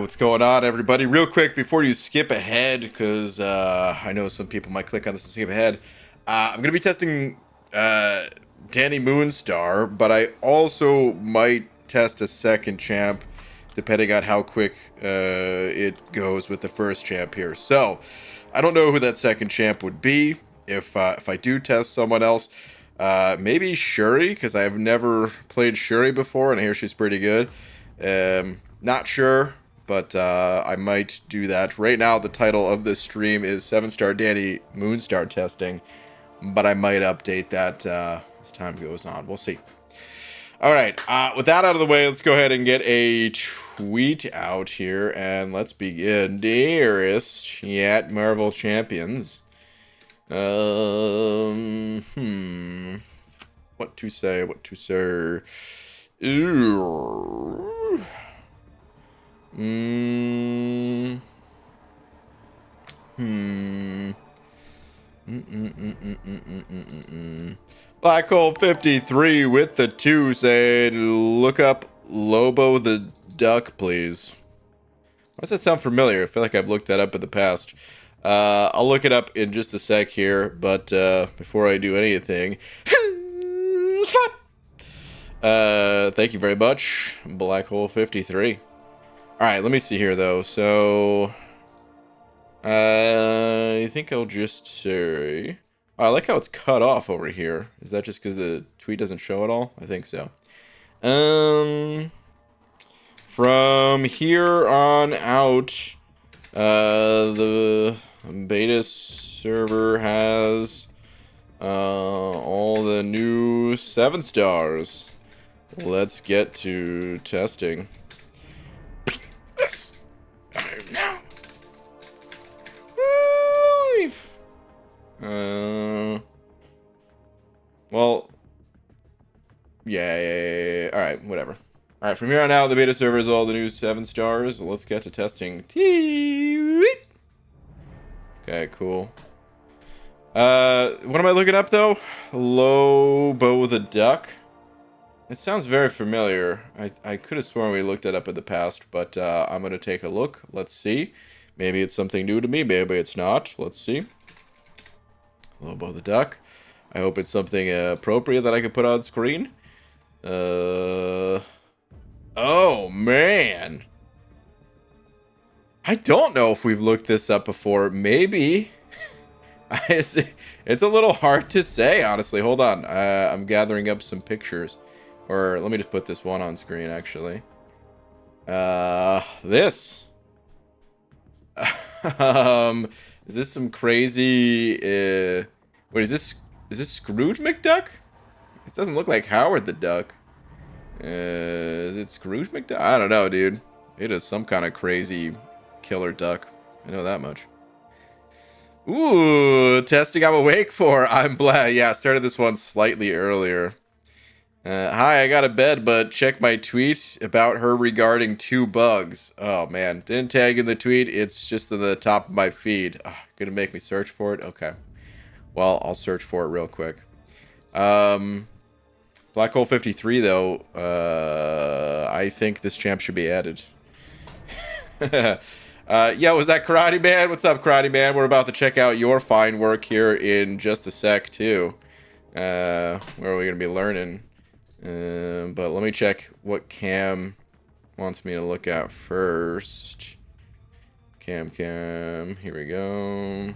what's going on, everybody? Real quick, before you skip ahead, because I know some people might click on this and skip ahead, I'm going to be testing Dani Moonstar, but I also might test a second champ, depending on how quick it goes with the first champ here. So, I don't know who that second champ would be. If I do test someone else, maybe Shuri, because I've never played Shuri before, and I hear she's pretty good. Not sure, but I might do that. Right now, the title of this stream is 7-star Dani Moonstar testing, but I might update that as time goes on. We'll see. All right, with that out of the way, let's go ahead and get a tweet out here, and let's begin. Dearest Yet Marvel Champions. What to say, what to say. Ooh. Black Hole 53 with the 2 said, look up Lobo the Duck, please. Why does that sound familiar? I feel like I've looked that up in the past. I'll look it up in just a sec here, but before I do anything, thank you very much, Black Hole 53. All right, let me see here though. So, I think I'll just say, I like how it's cut off over here. Is that just because the tweet doesn't show at all? I think so. From here on out, the beta server has all the new 7 stars. Let's get to testing. Yes, I'm now live. Well, yeah. All right, whatever. All right, from here on out, the beta server is all the new 7 stars. Let's get to testing. Okay, cool. What am I looking up, though? Lobo the Duck? It sounds very familiar. I could have sworn we looked it up in the past, but I'm going to take a look. Let's see. Maybe it's something new to me. Maybe it's not. Let's see. Lobo the Duck. I hope it's something appropriate that I can put on screen. Oh, man. I don't know if we've looked this up before. Maybe. It's a little hard to say, honestly. Hold on. I'm gathering up some pictures. Or let me just put this one on screen, actually. This. Is this some crazy... wait, is this Scrooge McDuck? It doesn't look like Howard the Duck. Is it Scrooge McDuck? I don't know, dude. It is some kind of crazy killer duck. I know that much. Ooh, testing I'm awake for. I'm glad. Yeah, I started this one slightly earlier. Hi, I got a bed, but check my tweet about her regarding 2 bugs. Oh, man. Didn't tag in the tweet. It's just in the top of my feed. Gonna make me search for it? Okay. Well, I'll search for it real quick. Black Hole 53, though, I think this champ should be added. Yo, was that Karate Man? What's up, Karate Man? We're about to check out your fine work here in just a sec, too. Where are we going to be learning? But let me check what Cam wants me to look at first. Cam. Here we go.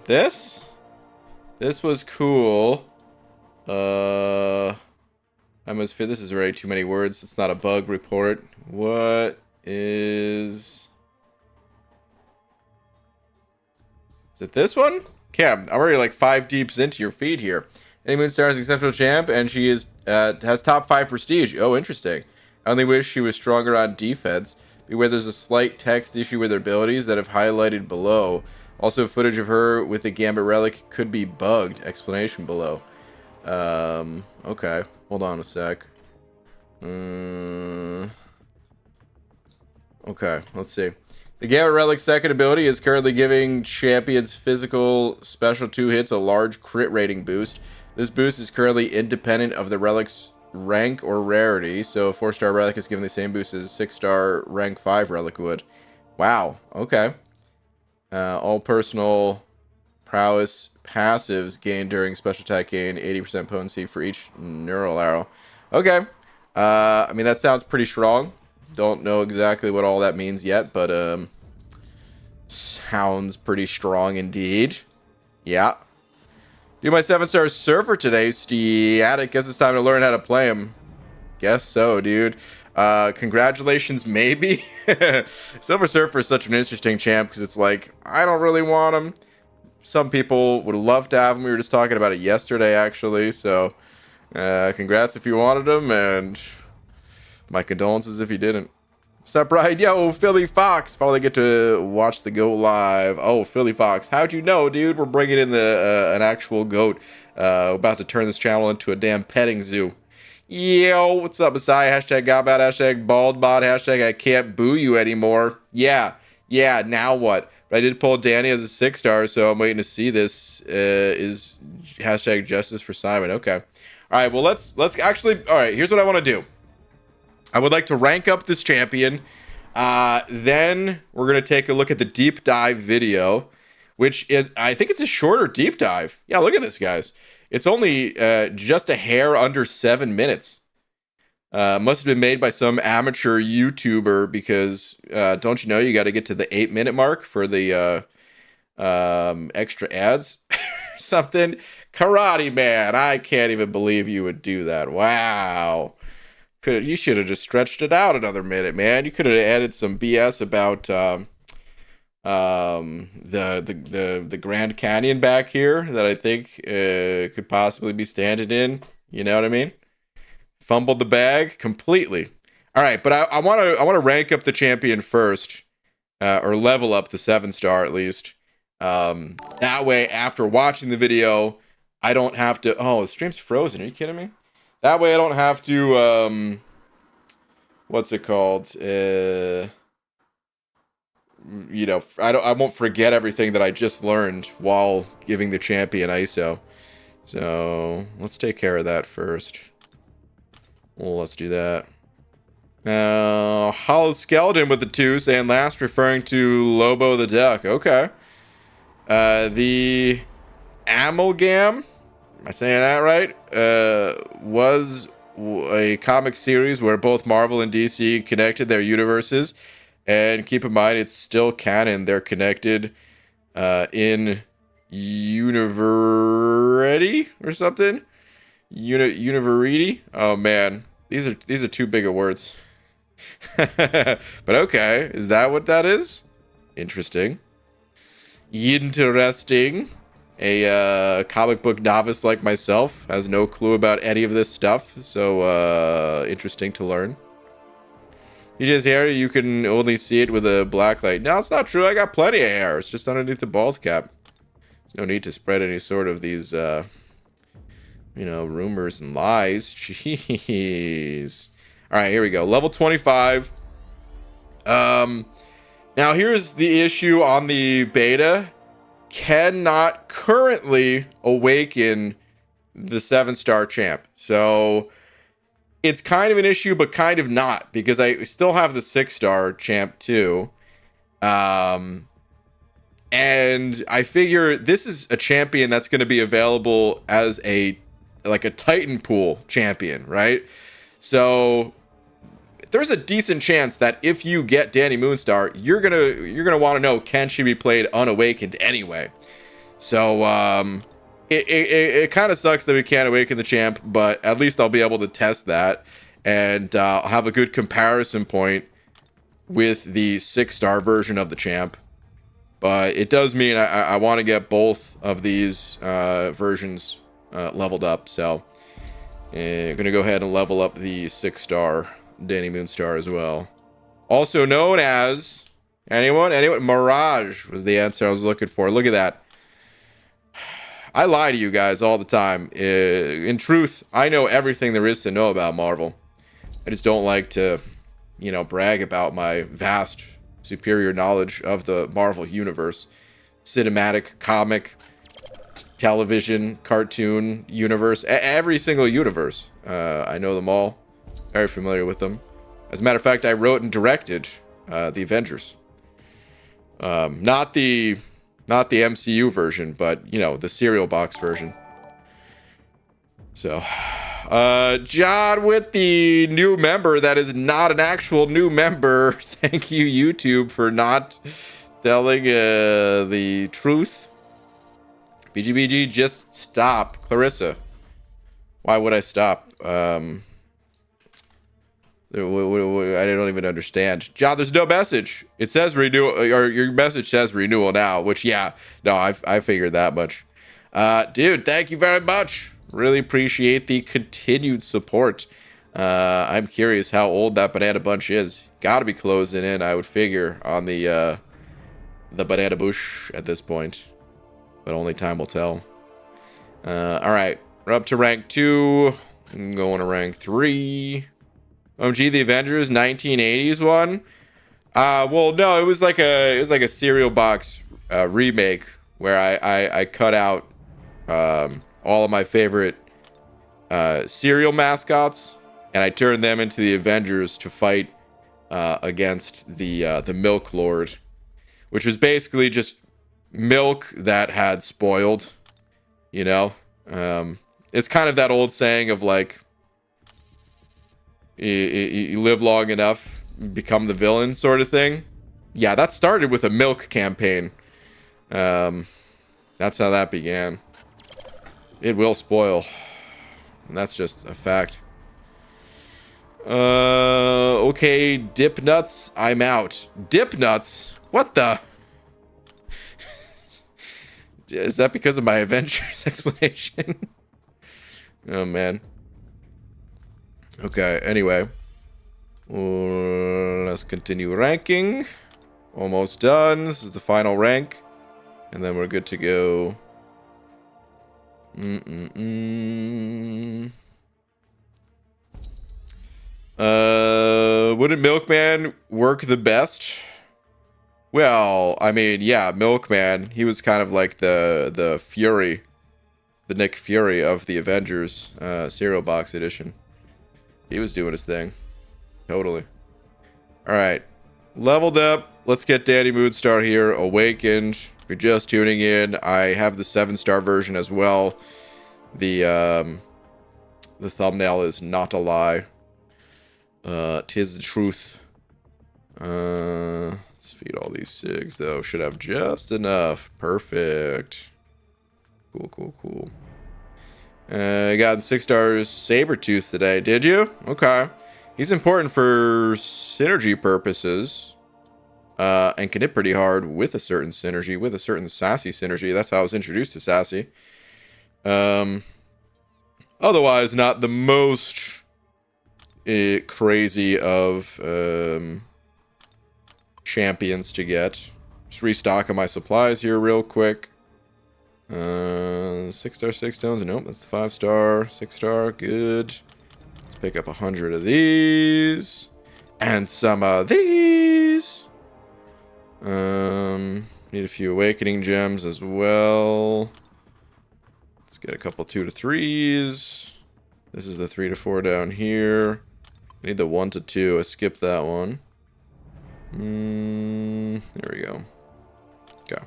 This was cool. Atmosphere. This is already too many words. It's not a bug report. What is it this one? Cam, I'm already like 5 deeps into your feed here. Any Moonstar is exceptional champ, and she is has top 5 prestige. Oh, interesting. I only wish she was stronger on defense. Beware, there's a slight text issue with her abilities that I've highlighted below. Also, footage of her with the Gambit Relic could be bugged. Explanation below. Okay. Hold on a sec. Okay, let's see. The Gambit Relic's second ability is currently giving champions physical special 2 hits a large crit rating boost. This boost is currently independent of the Relic's rank or rarity. So a 4-star relic is given the same boost as a 6-star rank 5 relic would. Wow. Okay. All personal prowess passives gained during special attack gain 80% potency for each neural arrow. Okay. I mean, that sounds pretty strong. Don't know exactly what all that means yet, but sounds pretty strong indeed. Yeah. Do my 7-star surfer today, Static. Guess it's time to learn how to play him. Guess so, dude. Congratulations, maybe. Silver Surfer is such an interesting champ because it's like, I don't really want him. Some people would love to have him. We were just talking about it yesterday, actually. So, congrats if you wanted him, and my condolences if you didn't. What's up, Bride? Yo, Philly Fox. Finally get to watch the goat live. Oh, Philly Fox. How'd you know, dude? We're bringing in an actual goat. About to turn this channel into a damn petting zoo. Yo, what's up, Messiah? Hashtag Godbot, hashtag BaldBot, hashtag I can't boo you anymore. Yeah, now what? But I did pull Dani as a 6-star, so I'm waiting to see this. Is hashtag Justice for Simon. Okay. All right, well, let's actually... All right, here's what I want to do. I would like to rank up this champion. Then we're going to take a look at the deep dive video, which is, I think it's a shorter deep dive. Yeah, look at this, guys. It's only just a hair under 7 minutes. Must have been made by some amateur YouTuber because don't you know you got to get to the 8-minute mark for the extra ads or something? Karate Man, I can't even believe you would do that. Wow. You should have just stretched it out another minute, man. You could have added some BS about the Grand Canyon back here that I think could possibly be standing in. You know what I mean? Fumbled the bag completely. All right, but I want to rank up the champion first, or level up the 7-star at least. That way, after watching the video, I don't have to. Oh, the stream's frozen. Are you kidding me? That way I don't have to, what's it called? You know, I won't forget everything that I just learned while giving the champion ISO. So, let's take care of that first. Well, let's do that. Hollow Skeleton with the 2, saying last, referring to Lobo the Duck. Okay. The Amalgam, am I saying that right? Was a comic series where both Marvel and DC connected their universes. And keep in mind, it's still canon. They're connected in Univerity or something. Univerity? Oh, man. These are too big of words. But okay. Is that what that is? Interesting. Interesting. A comic book novice like myself has no clue about any of this stuff, so interesting to learn. DJ's hair, you can only see it with a black light. No, it's not true. I got plenty of hair. It's just underneath the bald cap. There's no need to spread any sort of these, you know, rumors and lies. Jeez. All right, here we go. Level 25. Now here's the issue on the beta. Cannot currently awaken the 7-star champ. So it's kind of an issue, but kind of not, because I still have the 6-star champ too. And I figure this is a champion that's going to be available as a Titan pool champion, right? So there's a decent chance that if you get Dani Moonstar, you're gonna want to know, can she be played unawakened anyway? So it kind of sucks that we can't awaken the champ, but at least I'll be able to test that and I'll have a good comparison point with the 6-star version of the champ. But it does mean I want to get both of these versions leveled up. So I'm gonna go ahead and level up the 6-star Dani Moonstar as well. Also known as anyone? Mirage was the answer I was looking for. Look at that. I lie to you guys all the time. In truth, I know everything there is to know about Marvel. I just don't like to, you know, brag about my vast, superior knowledge of the Marvel universe. Cinematic, comic, television, cartoon universe, every single universe. I know them all. Very familiar with them. As a matter of fact, I wrote and directed the Avengers. Not the MCU version, but, you know, the cereal box version. So, John with the new member that is not an actual new member. Thank you, YouTube, for not telling the truth. BGBG, just stop. Clarissa, why would I stop? I don't even understand. John, there's no message. It says renewal, or your message says renewal now, which, yeah, no, I figured that much. Dude, thank you very much. Really appreciate the continued support. I'm curious how old that banana bunch is. Gotta be closing in, I would figure, on the banana bush at this point. But only time will tell. Alright, we're up to rank 2. I'm going to rank 3. OMG, the Avengers 1980s one. Well, no, it was like a cereal box remake where I cut out all of my favorite cereal mascots and I turned them into the Avengers to fight against the Milk Lord, which was basically just milk that had spoiled. You know, it's kind of that old saying of like, you live long enough, become the villain sort of thing. Yeah, that started with a milk campaign. That's how that began. It will spoil. And that's just a fact. Okay, dip nuts, I'm out. Dip nuts? What the? Is that because of my Avengers explanation? Oh, man. Okay, anyway. Let's continue ranking. Almost done. This is the final rank. And then we're good to go. Wouldn't Milkman work the best? Well, I mean, yeah, Milkman, he was kind of like the Fury, the Nick Fury of the Avengers cereal box edition. He was doing his thing. Totally. Alright. Leveled up. Let's get Dani Moonstar here. Awakened. If you're just tuning in, I have the 7-star version as well. The thumbnail is not a lie. 'Tis the truth. Let's feed all these SIGs, though. Should have just enough. Perfect. Cool, cool, cool. I got 6-stars Sabretooth today. Did you? Okay. He's important for synergy purposes. And can hit pretty hard with a certain synergy, with a certain sassy synergy. That's how I was introduced to sassy. Otherwise, not the most crazy of champions to get. Just restocking my supplies here real quick. 6-star 6 stones. Nope, that's the 5-star. 6-star, good. Let's pick up 100 of these. And some of these. Need a few awakening gems as well. Let's get a couple 2 to 3s. This is the 3 to 4 down here. Need the 1 to 2. I skipped that one. There we go. Okay.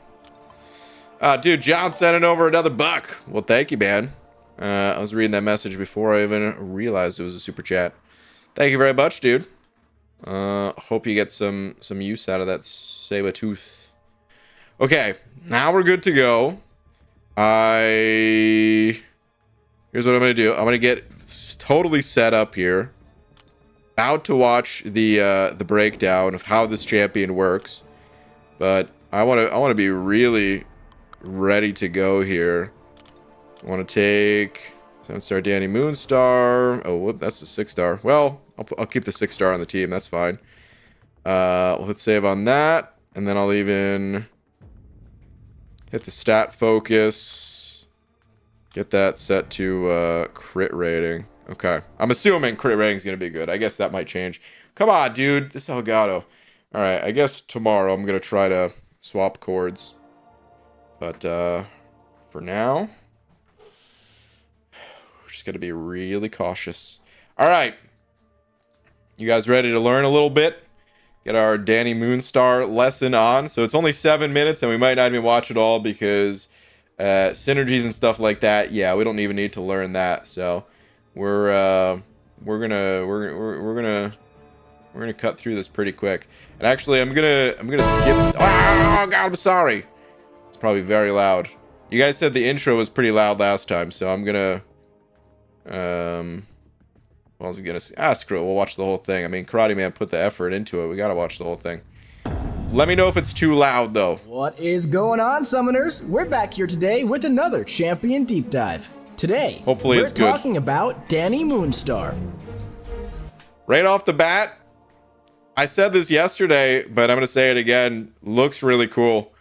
Dude, John sending over another buck. Well, thank you, man. I was reading that message before I even realized it was a super chat. Thank you very much, dude. Hope you get some use out of that Sabretooth. Okay, now we're good to go. Here's what I'm gonna do. I'm gonna get totally set up here. About to watch the breakdown of how this champion works, but I want to be really ready to go here. I want to take 7-star Dani Moonstar. Oh, whoop, that's the 6-star. Well, I'll keep the 6-star on the team. That's fine. We'll hit save on that, and then I'll even hit the stat focus. Get that set to crit rating. Okay. I'm assuming crit rating is going to be good. I guess that might change. Come on, dude. This Elgato. Alright, I guess tomorrow I'm going to try to swap chords. But for now, just got to be really cautious. All right. You guys ready to learn a little bit? Get our Dani Moonstar lesson on. So it's only 7 minutes, and we might not even watch it all because synergies and stuff like that. Yeah, we don't even need to learn that. So we're gonna cut through this pretty quick. And actually, I'm gonna skip. Oh God, I'm sorry. It's probably very loud. You guys said the intro was pretty loud last time, so I'm gonna what was I gonna say? Screw it. We'll watch the whole thing. I mean, Karate Man put the effort into it. We gotta watch the whole thing. Let me know if it's too loud, though. What is going on, Summoners? We're back here today with another Champion Deep Dive. Today, hopefully it's good. We're talking about Dani Moonstar. Right off the bat, I said this yesterday, but I'm gonna say it again. Looks really cool.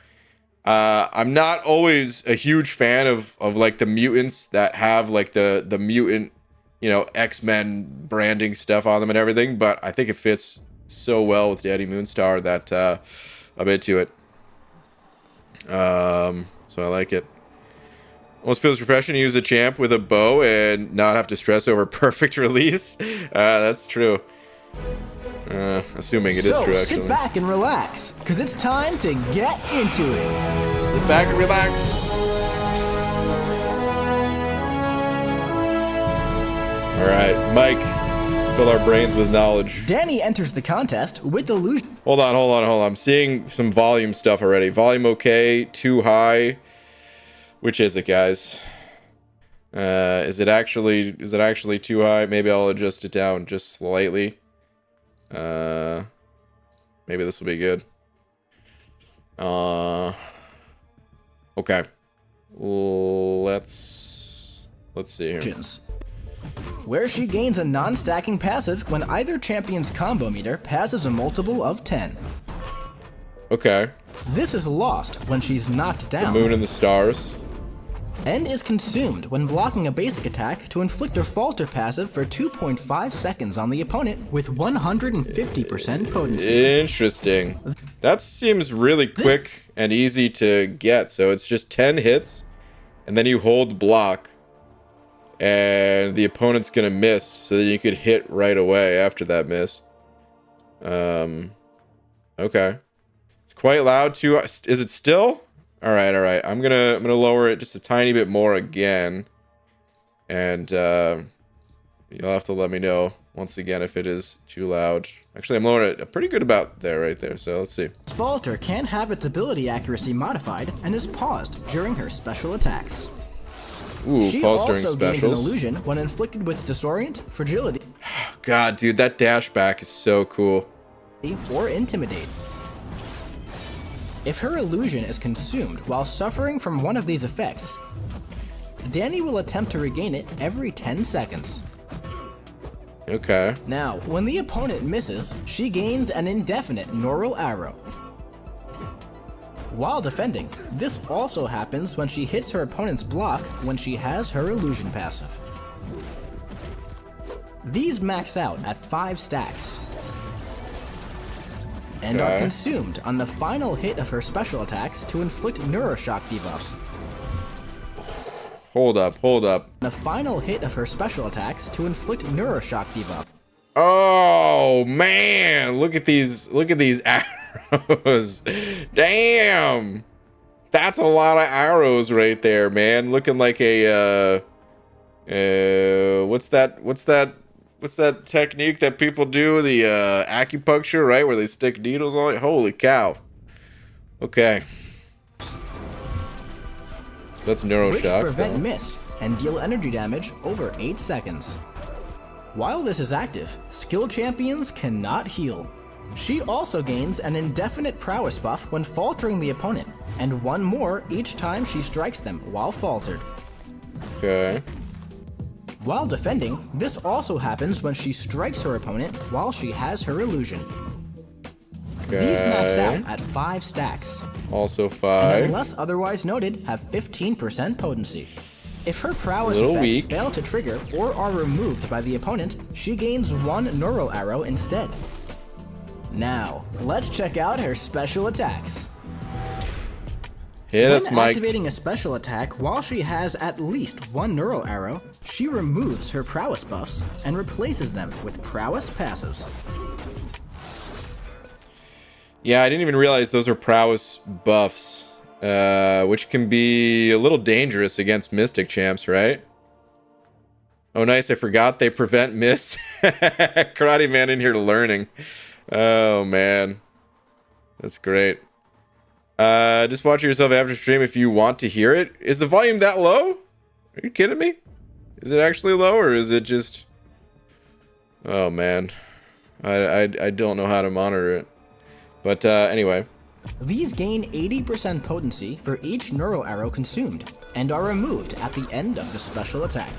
I'm not always a huge fan of like the mutants that have like the mutant, you know, X-Men branding stuff on them and everything, but I think it fits so well with Dani Moonstar that I'm into it. So I like it. Almost feels refreshing to use a champ with a bow and not have to stress over perfect release. That's true. Assuming it is true, actually. Sit back and relax, because it's time to get into it. Sit back and relax. All right, Mike, fill our brains with knowledge. Dani enters the contest with illusion. Hold on. I'm seeing some volume stuff already. Volume okay, too high. Which is it, guys? Is it actually too high? Maybe I'll adjust it down just slightly. Maybe this will be good. Okay. Let's see here. Where she gains a non-stacking passive when either champion's combo meter passes a multiple of 10. Okay. This is lost when she's knocked down. The moon and the stars. And is consumed when blocking a basic attack to inflict a falter passive for 2.5 seconds on the opponent with 150% potency. Interesting. That seems really quick and easy to get. So it's just 10 hits, and then you hold block, and the opponent's gonna miss, so that you could hit right away after that miss. Okay. It's quite loud too. Is it still? All right. I'm gonna lower it just a tiny bit more again, and you'll have to let me know once again if it is too loud. Actually, I'm lowering it pretty good about there, right there. So let's see. Falter can have its ability accuracy modified and is paused during her special attacks. Ooh, she pause during also gains an specials. illusion when inflicted with disorient, fragility, God, dude, that dash back is so cool. or intimidate. If her illusion is consumed while suffering from one of these effects, Dani will attempt to regain it every 10 seconds. Okay. Now, when the opponent misses, she gains an indefinite neural arrow. While defending, this also happens when she hits her opponent's block when she has her illusion passive. These max out at 5 stacks and are consumed on the final hit of her special attacks to inflict neuroshock debuffs. Hold up. The final hit of her special attacks to inflict neuroshock debuff. Oh man, look at these arrows. Damn. That's a lot of arrows right there, man. Looking like a what's that technique that people do? The acupuncture, right? Where they stick needles on it. Holy cow. Okay. So that's neuroshock. Which prevent miss and deal energy damage over 8 seconds. While this is active, skill champions cannot heal. She also gains an indefinite prowess buff when faltering the opponent, and 1 more each time she strikes them while faltered. Okay. While defending, this also happens when she strikes her opponent while she has her illusion. Okay. These max out at 5 stacks. Also And 5. unless otherwise noted, have 15% potency. If her prowess Little effects weak. fail to trigger or are removed by the opponent, she gains 1 neural arrow instead. Now, let's check out her special attacks. Hit us, When Mike. activating a special attack while she has at least one neural arrow, she removes her prowess buffs and replaces them with prowess passives. Yeah, I didn't even realize those are prowess buffs, which can be a little dangerous against Mystic champs, right? Oh, nice. I forgot they prevent miss. Karate Man in here learning. Oh, man. That's great. Just watch yourself after stream if you want to hear it. Is the volume that low? Are you kidding me? Is it actually low, or is it just... Oh, man. I don't know how to monitor it. But anyway. These gain 80% potency for each neural arrow consumed, and are removed at the end of the special attack.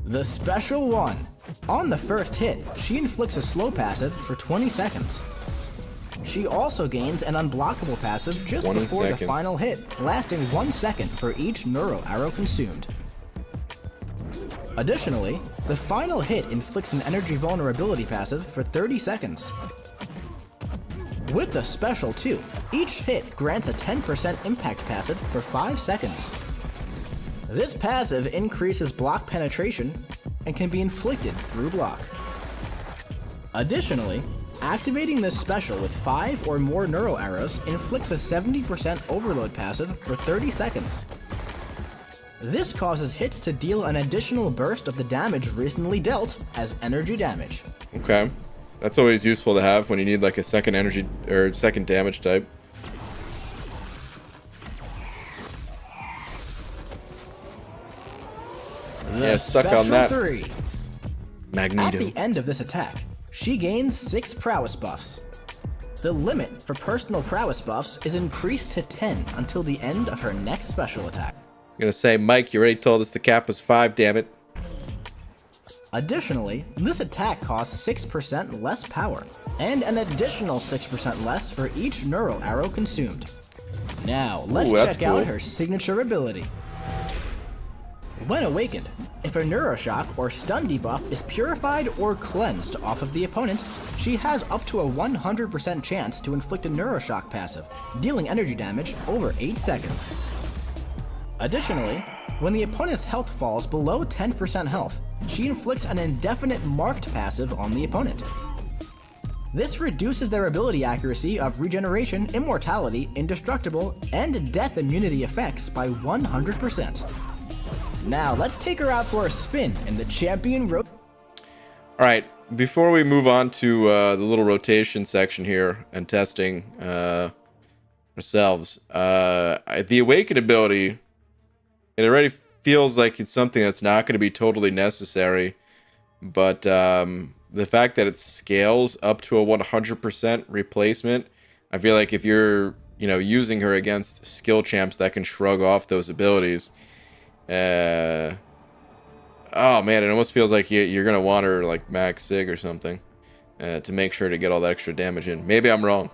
The Special 1. On the first hit, she inflicts a slow passive for 20 seconds. She also gains an unblockable passive just before the final hit, lasting 1 second for each neural arrow consumed. Additionally, the final hit inflicts an energy vulnerability passive for 30 seconds. With the Special 2, each hit grants a 10% impact passive for 5 seconds. This passive increases block penetration and can be inflicted through block. Additionally, activating this special with 5 or more neural arrows inflicts a 70% overload passive for 30 seconds. This causes hits to deal an additional burst of the damage recently dealt as energy damage. Okay. That's always useful to have when you need like a second energy or second damage type. Yeah, suck on that. 3. Magneto. At the end of this attack, she gains 6 prowess buffs. The limit for personal prowess buffs is increased to 10 until the end of her next special attack. I was gonna say, Mike, you already told us the cap was 5, damn it. Additionally, this attack costs 6% less power, and an additional 6% less for each neural arrow consumed. Now, let's check out her signature ability. When awakened, if a Neuroshock or Stun debuff is purified or cleansed off of the opponent, she has up to a 100% chance to inflict a Neuroshock passive, dealing energy damage over 8 seconds. Additionally, when the opponent's health falls below 10% health, she inflicts an indefinite marked passive on the opponent. This reduces their ability accuracy of regeneration, immortality, indestructible, and death immunity effects by 100%. Now, let's take her out for a spin in the champion road. Alright, before we move on to the little rotation section here and testing ourselves, the Awaken ability, it already feels like it's something that's not going to be totally necessary, but the fact that it scales up to a 100% replacement, I feel like if you're, using her against skill champs that can shrug off those abilities, oh man, it almost feels like you're gonna want her like max sig or something to make sure to get all that extra damage in. Maybe I'm wrong.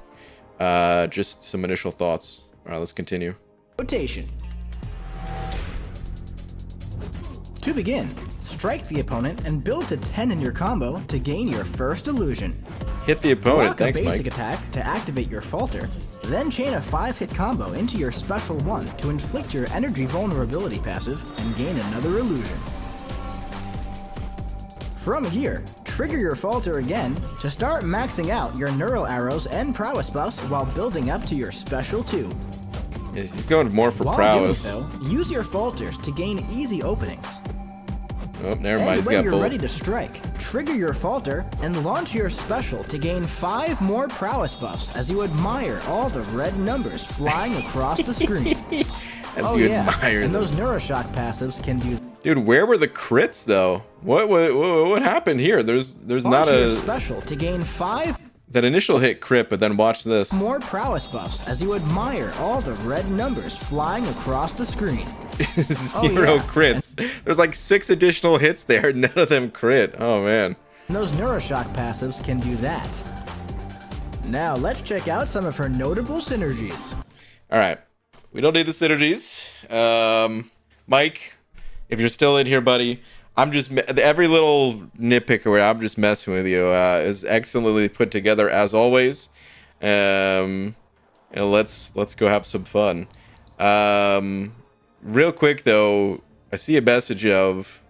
Just some initial thoughts. All right, let's continue. Rotation. To begin, strike the opponent and build to 10 in your combo to gain your first illusion. Hit the opponent. Block Thanks, a basic Mike. attack to activate your falter, then chain a 5-hit combo into your special 1 to inflict your energy vulnerability passive and gain another illusion. From here, trigger your falter again to start maxing out your neural arrows and prowess buffs while building up to your special 2. He's going more for While prowess. doing so, use your falters to gain easy openings. Oh, never mind. And He's when got you're both. ready to strike, trigger your falter and launch your special to gain 5 more prowess buffs as you admire all the red numbers flying across the screen. As you admire and them. those Neuroshock passives can do. Dude, where were the crits though? What happened here? There's Launch not your a special to gain 5 that initial hit crit, but then watch this. more prowess buffs as you admire all the red numbers flying across the screen. Zero crits. There's like 6 additional hits there, none of them crit. Oh man. And those Neuroshock passives can do that. Now let's check out some of her notable synergies. All right, we don't need the synergies. Mike, if you're still in here, buddy, I'm just every little nitpick or I'm just messing with you. Is excellently put together as always. And let's go have some fun. Real quick though, I see a message of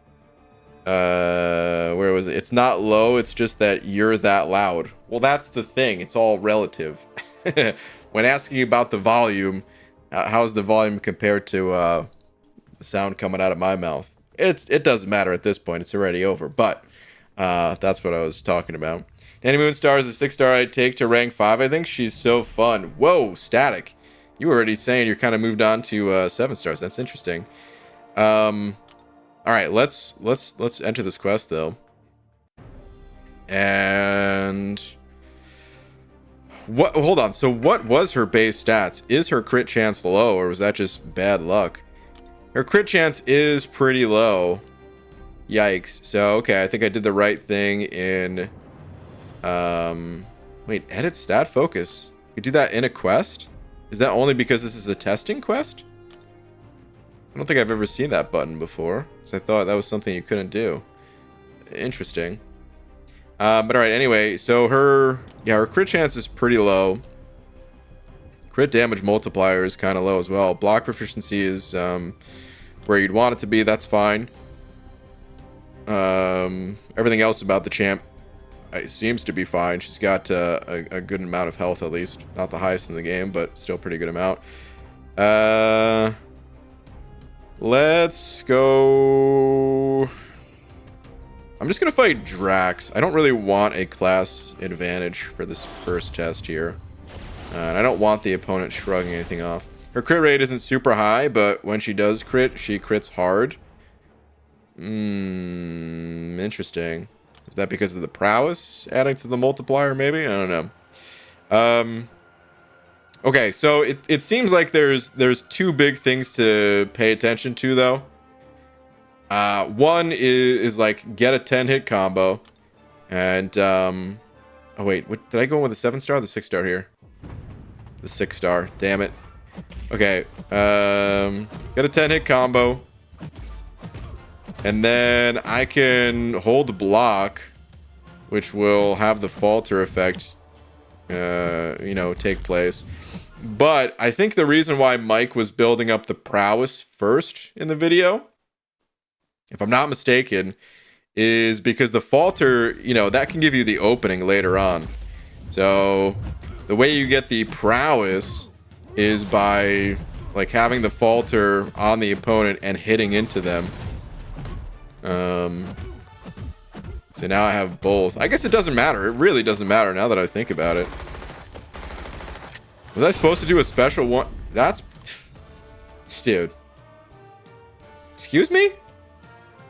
where was it? It's not low, it's just that you're that loud. Well, that's the thing. It's all relative. When asking about the volume, how's the volume compared to the sound coming out of my mouth? It doesn't matter at this point. It's already over. But that's what I was talking about. Dani Moonstar is a 6-star I'd take to rank 5. I think she's so fun. Whoa, Static. You were already saying you're kind of moved on to 7 stars. That's interesting. All right, let's enter this quest though. And what? Hold on. So what was her base stats? Is her crit chance low, or was that just bad luck? Her crit chance is pretty low. Yikes. So okay, I think I did the right thing in. Wait, edit stat focus. You do that in a quest? Is that only because this is a testing quest? I don't think I've ever seen that button before, because I thought that was something you couldn't do. Interesting. But alright, anyway, so her crit chance is pretty low. Crit damage multiplier is kind of low as well. Block proficiency is where you'd want it to be. That's fine. Everything else about the champ seems to be fine. She's got a good amount of health, at least. Not the highest in the game, but still pretty good amount. Let's go. I'm just gonna fight Drax. I don't really want a class advantage for this first test here. And I don't want the opponent shrugging anything off. Her crit rate isn't super high, but when she does crit, she crits hard. Interesting. Is that because of the prowess adding to the multiplier, maybe? I don't know. Okay, so it seems like there's two big things to pay attention to, though. One is like get a 10-hit combo. And, oh wait, what, did I go in with a 7-star or the 6-star here? The 6-star, damn it. Okay, get a 10-hit combo. And then I can hold block, which will have the falter effect, you know, take place. But I think the reason why Mike was building up the prowess first in the video, if I'm not mistaken, is because the falter, you know, that can give you the opening later on. So the way you get the prowess is by like having the falter on the opponent and hitting into them. So now I have both. I guess it doesn't matter. It really doesn't matter now that I think about it. Was I supposed to do a special one? That's... Dude. Excuse me?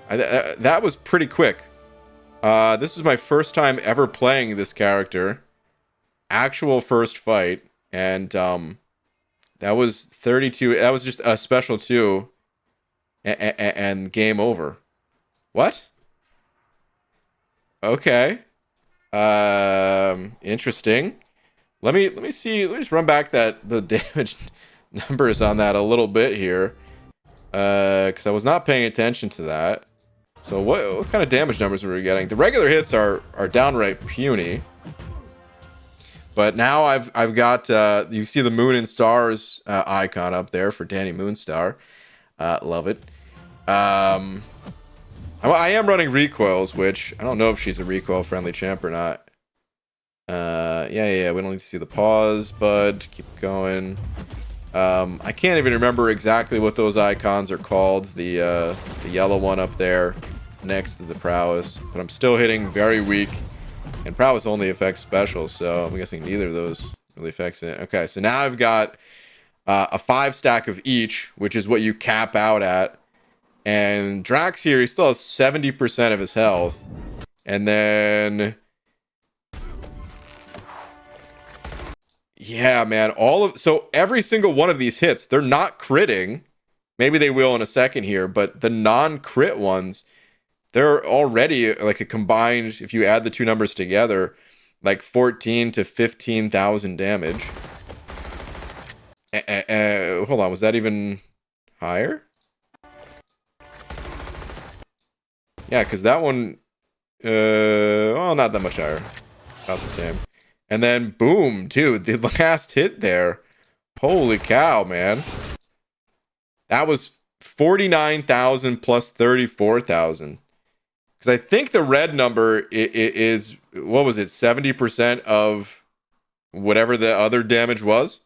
That was pretty quick. This is my first time ever playing this character. Actual first fight. And, that was 32. That was just a special 2. And game over. What? Okay. Interesting. Let me see. Let me just run back the damage numbers on that a little bit here. Because I was not paying attention to that. So what kind of damage numbers were we getting? The regular hits are downright puny. But now I've got you see the moon and stars icon up there for Dani Moonstar. Love it. I am running recoils, which I don't know if she's a recoil friendly champ or not. Yeah, we don't need to see the pause, bud. Keep going. I can't even remember exactly what those icons are called. The yellow one up there next to the prowess, but I'm still hitting very weak, and prowess only affects special, so I'm guessing neither of those really affects it. Okay, so now I've got a 5 stack of each, which is what you cap out at. And Drax here, he still has 70% of his health. And then... yeah, man. So every single one of these hits, they're not critting. Maybe they will in a second here. But the non-crit ones, they're already like a combined, if you add the two numbers together, like 14 to 15,000 damage. Hold on, was that even higher? Yeah, because that one, well, not that much higher. About the same. And then, boom, dude, the last hit there. Holy cow, man. That was 49,000 plus 34,000. Because I think the red number is, what was it, 70% of whatever the other damage was?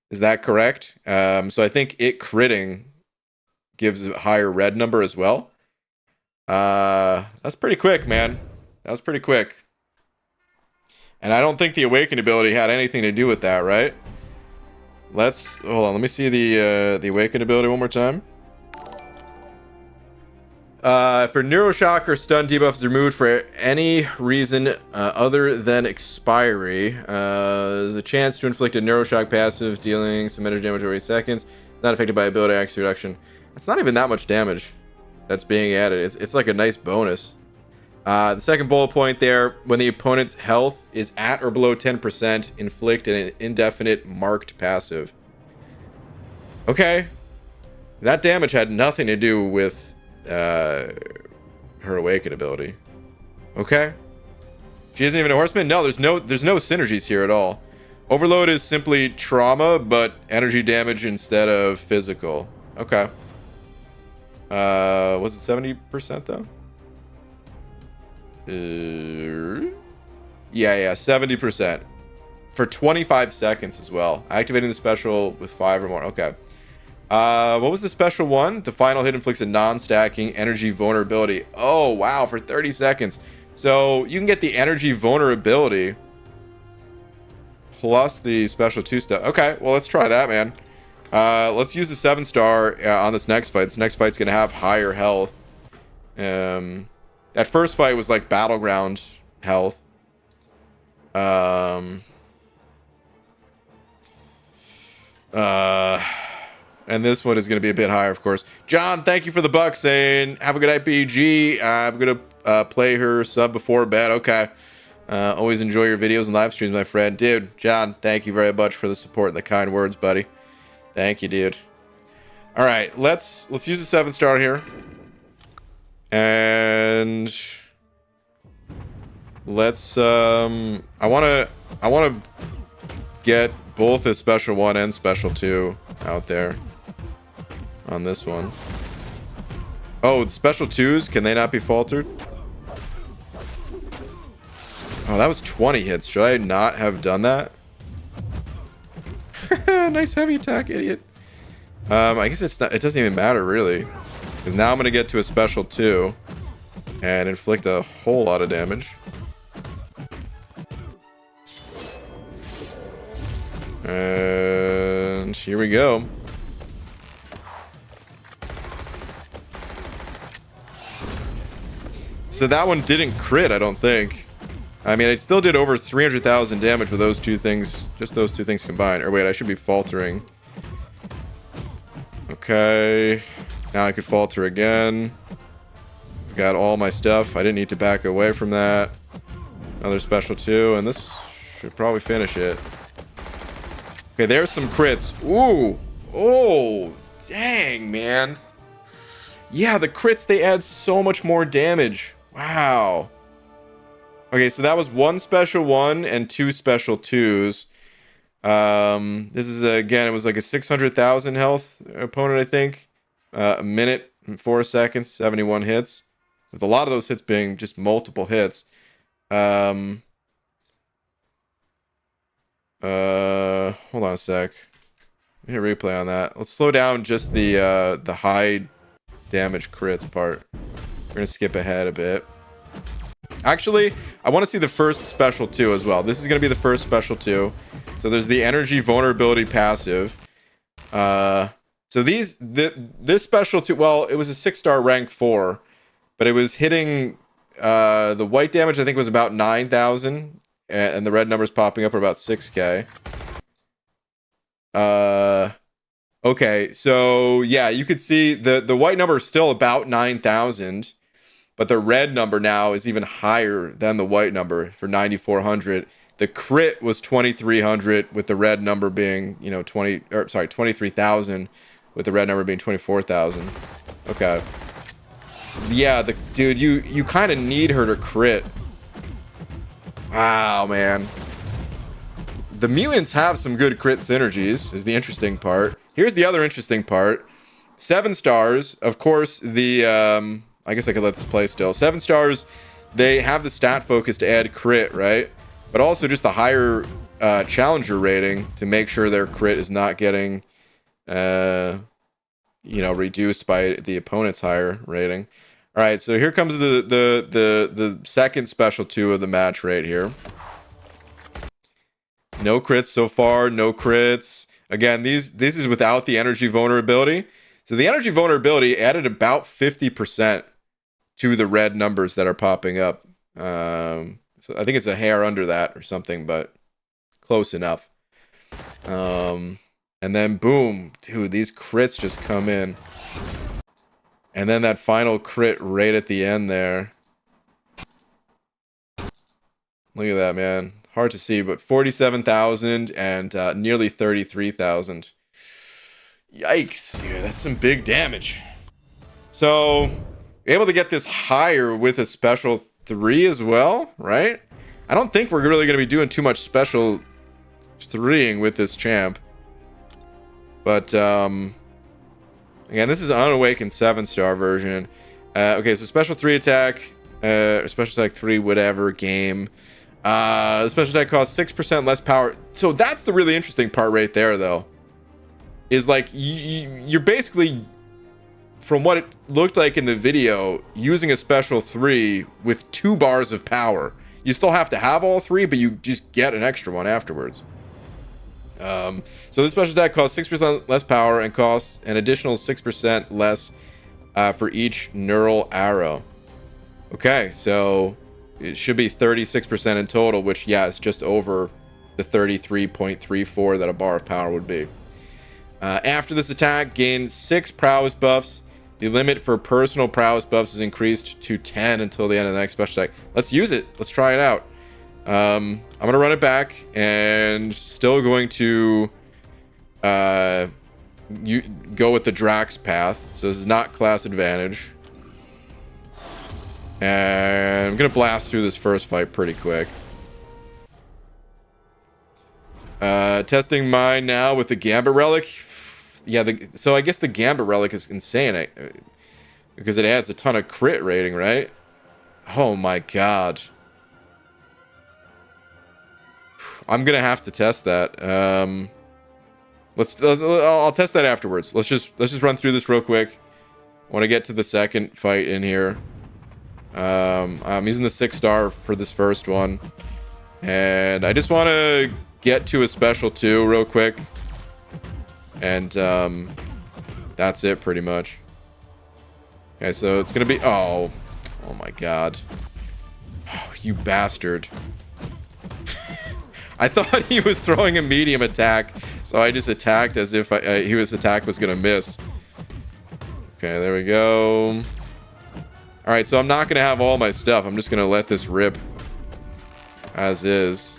Is that correct? So I think it critting gives a higher red number as well. That's pretty quick, man. That was pretty quick. And I don't think the awaken ability had anything to do with that, right? Hold on, let me see the awaken ability one more time. For Neuroshock or stun debuff is removed for any reason other than expiry, there's a chance to inflict a Neuroshock passive, dealing some energy damage over 8 seconds. Not affected by ability accuracy reduction. It's not even that much damage that's being added. It's like a nice bonus. The second bullet point there, when the opponent's health is at or below 10%, inflict an indefinite marked passive. Okay. That damage had nothing to do with her awaken ability. Okay. She isn't even a horseman? No, there's no synergies here at all. Overload is simply trauma, but energy damage instead of physical. Okay. Was it 70% though? Yeah, 70%. For 25 seconds as well. Activating the special with 5 or more. Okay. What was the special one? The final hit inflicts a non-stacking energy vulnerability. Oh, wow, for 30 seconds. So you can get the energy vulnerability plus the special 2 stuff. Okay, well, let's try that, man. Let's use the 7-star on this next fight. This next fight's going to have higher health. That first fight was like battleground health. And this one is going to be a bit higher, of course. John, thank you for the buck, saying, have a good night, BG. I'm going to play her sub before bed. Okay. Always enjoy your videos and live streams, my friend. Dude, John, thank you very much for the support and the kind words, buddy. Thank you, dude. All right, let's use the 7-star here. And let's I want to get both a special 1 and special 2 out there on this one. Oh, the special 2s, can they not be faltered? Oh, that was 20 hits. Should I not have done that? Nice heavy attack, idiot. I guess it doesn't even matter really, because now I'm gonna get to a special 2 and inflict a whole lot of damage. And here we go. So that one didn't crit, I don't think. I mean, I still did over 300,000 damage with those two things, just those two things combined. Or wait, I should be faltering. Okay. Now I could falter again. Got all my stuff. I didn't need to back away from that. Another special 2, and this should probably finish it. Okay, there's some crits. Ooh. Oh, dang, man. Yeah, the crits, they add so much more damage. Wow. Okay, so that was 1 special 1 and 2 special 2s. This is, again, it was like a 600,000 health opponent, I think. A minute and 4 seconds, 71 hits. With a lot of those hits being just multiple hits. Hold on a sec. Hit replay on that. Let's slow down just the high damage crits part. We're gonna skip ahead a bit. Actually, I want to see the first special 2 as well. This is gonna be the first special 2. So there's the energy vulnerability passive. So this special 2, well, it was a 6-star rank 4, but it was hitting the white damage. I think was about 9,000, and the red numbers popping up are about 6K. Okay, so yeah, you could see the white number is still about 9,000, but the red number now is even higher than the white number for 9,400. The crit was 2,300, with the red number being, 23,000, with the red number being 24,000. Okay. So, yeah, dude, you kind of need her to crit. Wow, man. The mutants have some good crit synergies, is the interesting part. Here's the other interesting part. 7 stars, of course, the I guess I could let this play still. 7 stars, they have the stat focus to add crit, right? But also just the higher challenger rating to make sure their crit is not getting you know, reduced by the opponent's higher rating. All right, so here comes the second special 2 of the match right here. No crits so far, no crits. Again, this is without the energy vulnerability. So the energy vulnerability added about 50% to the red numbers that are popping up. So I think it's a hair under that or something, but close enough. And then boom, dude, these crits just come in. And then that final crit right at the end there. Look at that, man. Hard to see, but 47,000 and nearly 33,000. Yikes, dude, that's some big damage. So, able to get this higher with a special 3 as well, right? I don't think we're really going to be doing too much special 3ing with this champ. But, again, this is Unawakened 7-star version. Okay, so special 3 attack, or special attack 3, whatever, game. The special attack costs 6% less power. So that's the really interesting part right there, though. Is like, you're basically, from what it looked like in the video, using a special 3 with 2 bars of power. You still have to have all 3, but you just get an extra one afterwards. So this special attack costs 6% less power and costs an additional 6% less for each neural arrow. Okay, so it should be 36% in total, which, yeah, is just over the 33.34 that a bar of power would be. After this attack, gain 6 prowess buffs. The limit for personal prowess buffs is increased to 10 until the end of the next special attack. Let's use it. Let's try it out. I'm going to run it back and still going to go with the Drax path. So this is not class advantage. And I'm going to blast through this first fight pretty quick. Testing mine now with the Gambit Relic. Yeah, so I guess the Gambit Relic is insane because it adds a ton of crit rating, right? Oh my god. I'm gonna have to test that. I'll test that afterwards. Let's just run through this real quick. I want to get to the second fight in here. I'm using the 6-star for this first one, and I just want to get to a special 2 real quick, and that's it pretty much. Okay, so it's gonna be oh my god, oh, you bastard. I thought he was throwing a medium attack, so I just attacked as if his attack was gonna miss. Okay, there we go. All right, so I'm not gonna have all my stuff. I'm just gonna let this rip as is.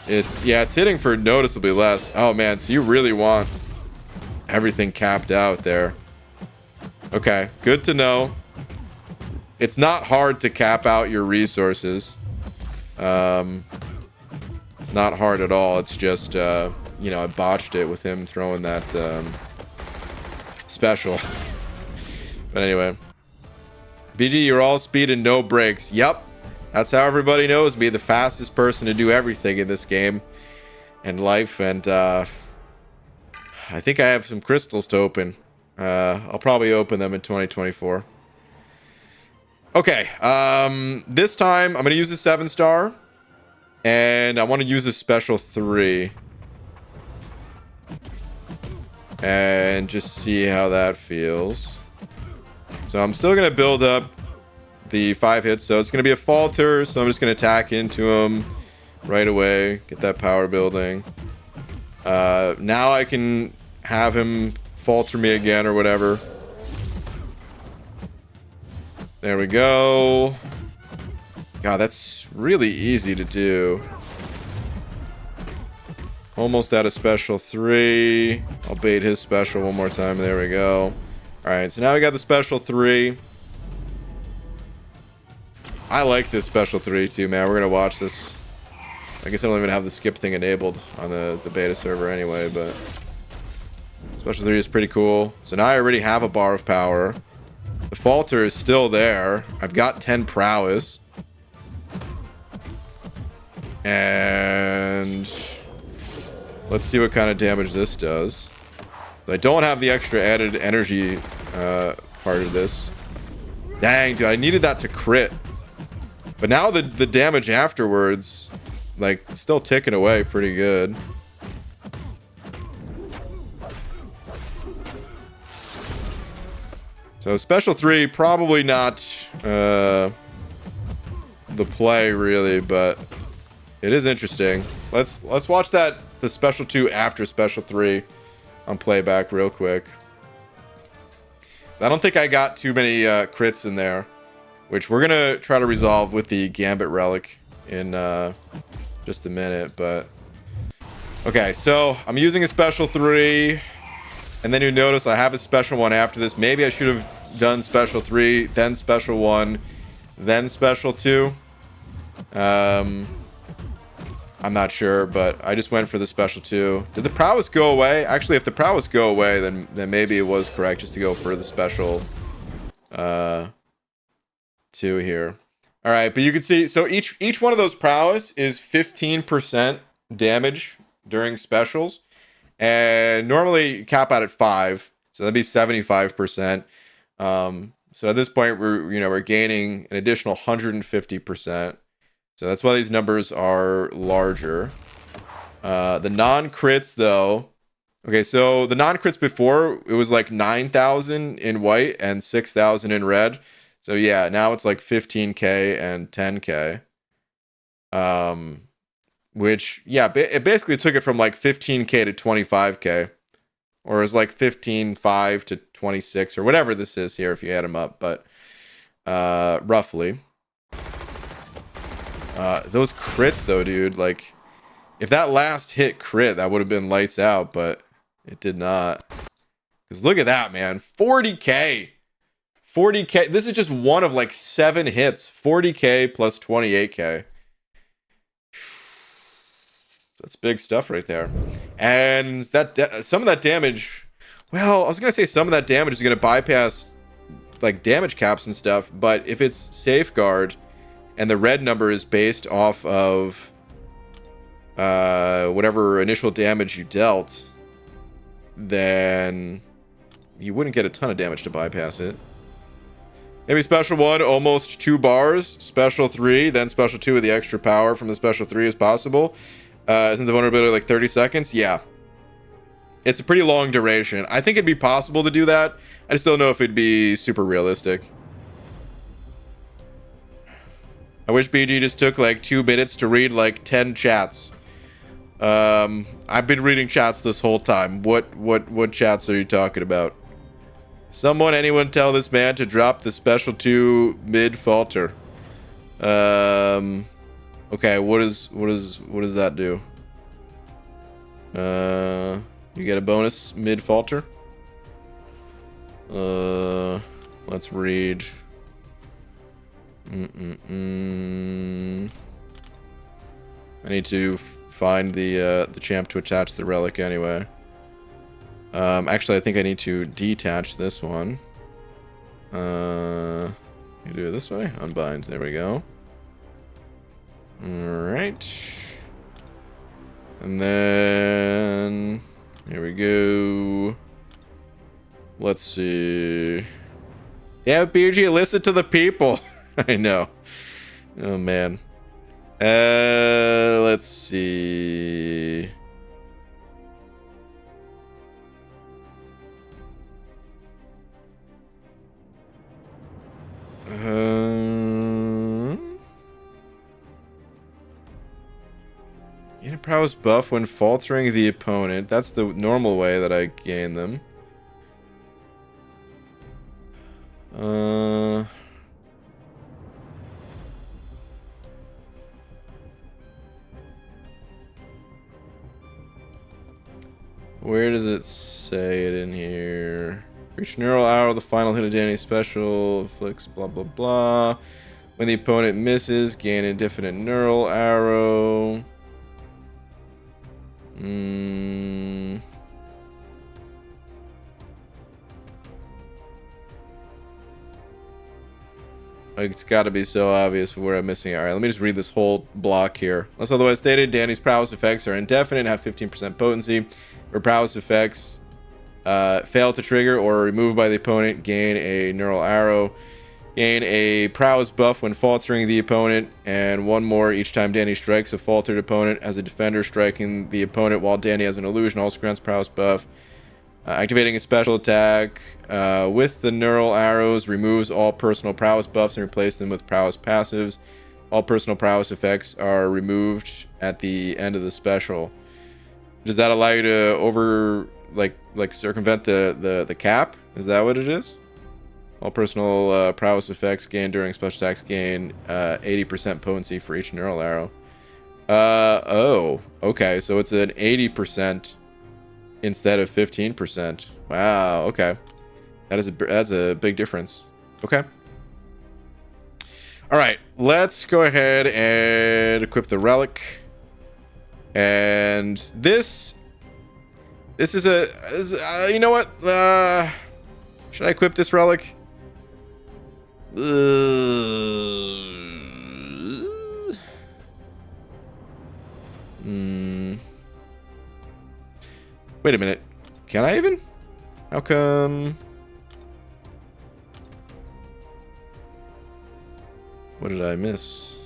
It's hitting for noticeably less. Oh man, so you really want everything capped out there. Okay, good to know. It's not hard to cap out your resources. It's not hard at all. It's just, you know, I botched it with him throwing that special. But anyway. BG, you're all speed and no brakes. Yep. That's how everybody knows me. The fastest person to do everything in this game and life. And I think I have some crystals to open. I'll probably open them in 2024. Okay. This time I'm going to use a 7-star. And I want to use a special 3. And just see how that feels. So I'm still going to build up the 5 hits. So it's going to be a falter. So I'm just going to attack into him right away. Get that power building. Now I can have him falter me again or whatever. There we go. God, that's really easy to do. Almost at a special 3. I'll bait his special one more time. There we go. Alright, so now we got the special 3. I like this special 3 too, man. We're going to watch this. I guess I don't even have the skip thing enabled on the beta server anyway, but... Special 3 is pretty cool. So now I already have a bar of power. The falter is still there. I've got 10 prowess. And let's see what kind of damage this does. I don't have the extra added energy part of this. Dang, dude, I needed that to crit. But now the damage afterwards, like, still ticking away pretty good. So special 3, probably not the play really, but it is interesting. Let's watch the special 2 after special 3 on playback real quick. So I don't think I got too many crits in there, which we're gonna try to resolve with the Gambit Relic in just a minute. But okay, so I'm using a special 3, and then you notice I have a special 1 after this. Maybe I should have done special 3, then special 1, then special 2. I'm not sure, but I just went for the special 2. Did the prowess go away? Actually, if the prowess go away, then maybe it was correct just to go for the special 2 here. All right, but you can see, so each one of those prowess is 15% damage during specials, and normally cap out at 5, so that'd be 75%. So at this point, we're gaining an additional 150%. So that's why these numbers are larger. The non-crits, though. Okay, so the non-crits before, it was like 9,000 in white and 6,000 in red. So yeah, now it's like 15k and 10k. Which, yeah, it basically took it from like 15k to 25k. Or it's like 15.5 to 26 or whatever this is here if you add them up. But roughly. Those crits though, dude, like if that last hit crit, that would have been lights out, but it did not. Because look at that, man. 40k. This is just one of like 7 hits. 40k plus 28k. That's big stuff right there. And that some of that damage, well, I was gonna say some of that damage is gonna bypass like damage caps and stuff, but if it's safeguard and the red number is based off of whatever initial damage you dealt, then you wouldn't get a ton of damage to bypass it. Maybe special 1, almost 2 bars. Special 3, then special 2 with the extra power from the special 3 is possible. Isn't the vulnerability like 30 seconds? Yeah. It's a pretty long duration. I think it'd be possible to do that. I just don't know if it'd be super realistic. I wish BG just took like 2 minutes to read like 10 chats. I've been reading chats this whole time. What chats are you talking about? Anyone tell this man to drop the special 2 mid falter. Okay, what does that do? You get a bonus mid falter. Let's read. I need to find the champ to attach the relic anyway. Actually, I think I need to detach this one. You do it this way. Unbind. There we go. All right. And then here we go. Let's see. Yeah, BG, listen to the people. I know. Oh man. Let's see. Unit prowess buff when faltering the opponent. That's the normal way that I gain them. Where does it say it in here? Reach neural arrow, the final hit of Dani special, inflicts blah blah blah. When the opponent misses, gain indefinite neural arrow. Like, it's got to be so obvious where I'm missing it. All right, let me just read this whole block here. Unless otherwise stated, Dani's prowess effects are indefinite and have 15% potency. Where prowess effects fail to trigger or are removed by the opponent, gain a neural arrow. Gain a prowess buff when faltering the opponent, and one more each time Dani strikes a faltered opponent as a defender striking the opponent while Dani has an illusion. Also grants prowess buff. Activating a special attack with the neural arrows removes all personal prowess buffs and replaces them with prowess passives. All personal prowess effects are removed at the end of the special. Does that allow you to circumvent the cap? Is that what it is? All personal prowess effects gained during special attacks gain 80% potency for each neural arrow. Oh, okay. So it's an 80% instead of 15%. Wow. Okay, that's a big difference. Okay. All right. Let's go ahead and equip the relic. And this is you know what? Should I equip this relic? Wait a minute. Can I even? How come? What did I miss?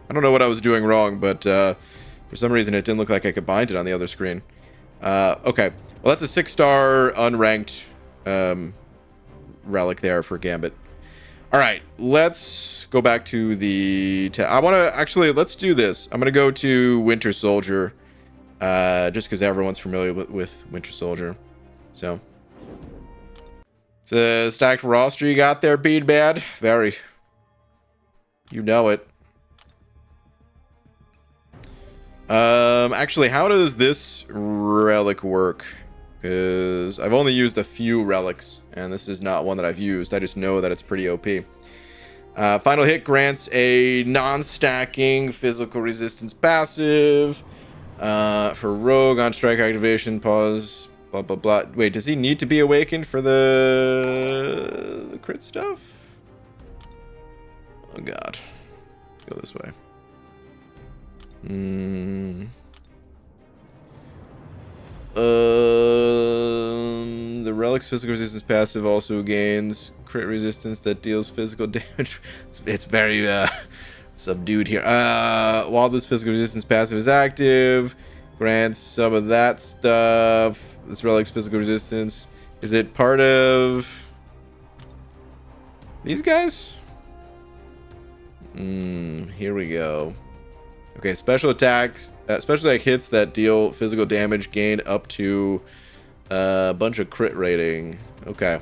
I don't know what I was doing wrong, but for some reason it didn't look like I could bind it on the other screen. Okay. Well, that's a 6-star unranked relic there for Gambit. All right. Let's go back to the... I want to... Actually, let's do this. I'm going to go to Winter Soldier. Just because everyone's familiar with Winter Soldier. So. It's a stacked roster you got there, Bead Bad. Very. You know it. Actually, how does this relic work? Because I've only used a few relics, and this is not one that I've used. I just know that it's pretty OP. Final hit grants a non-stacking physical resistance passive. For Rogue on strike activation, pause, blah, blah, blah. Wait, does he need to be awakened for the crit stuff? Oh, God. Let's go this way. The relic's physical resistance passive also gains crit resistance that deals physical damage. It's very subdued here. While this physical resistance passive is active, grants some of that stuff. This relic's physical resistance, is it part of these guys? Here we go. Okay, special attacks, special attack hits that deal physical damage gain up to a bunch of crit rating. Okay.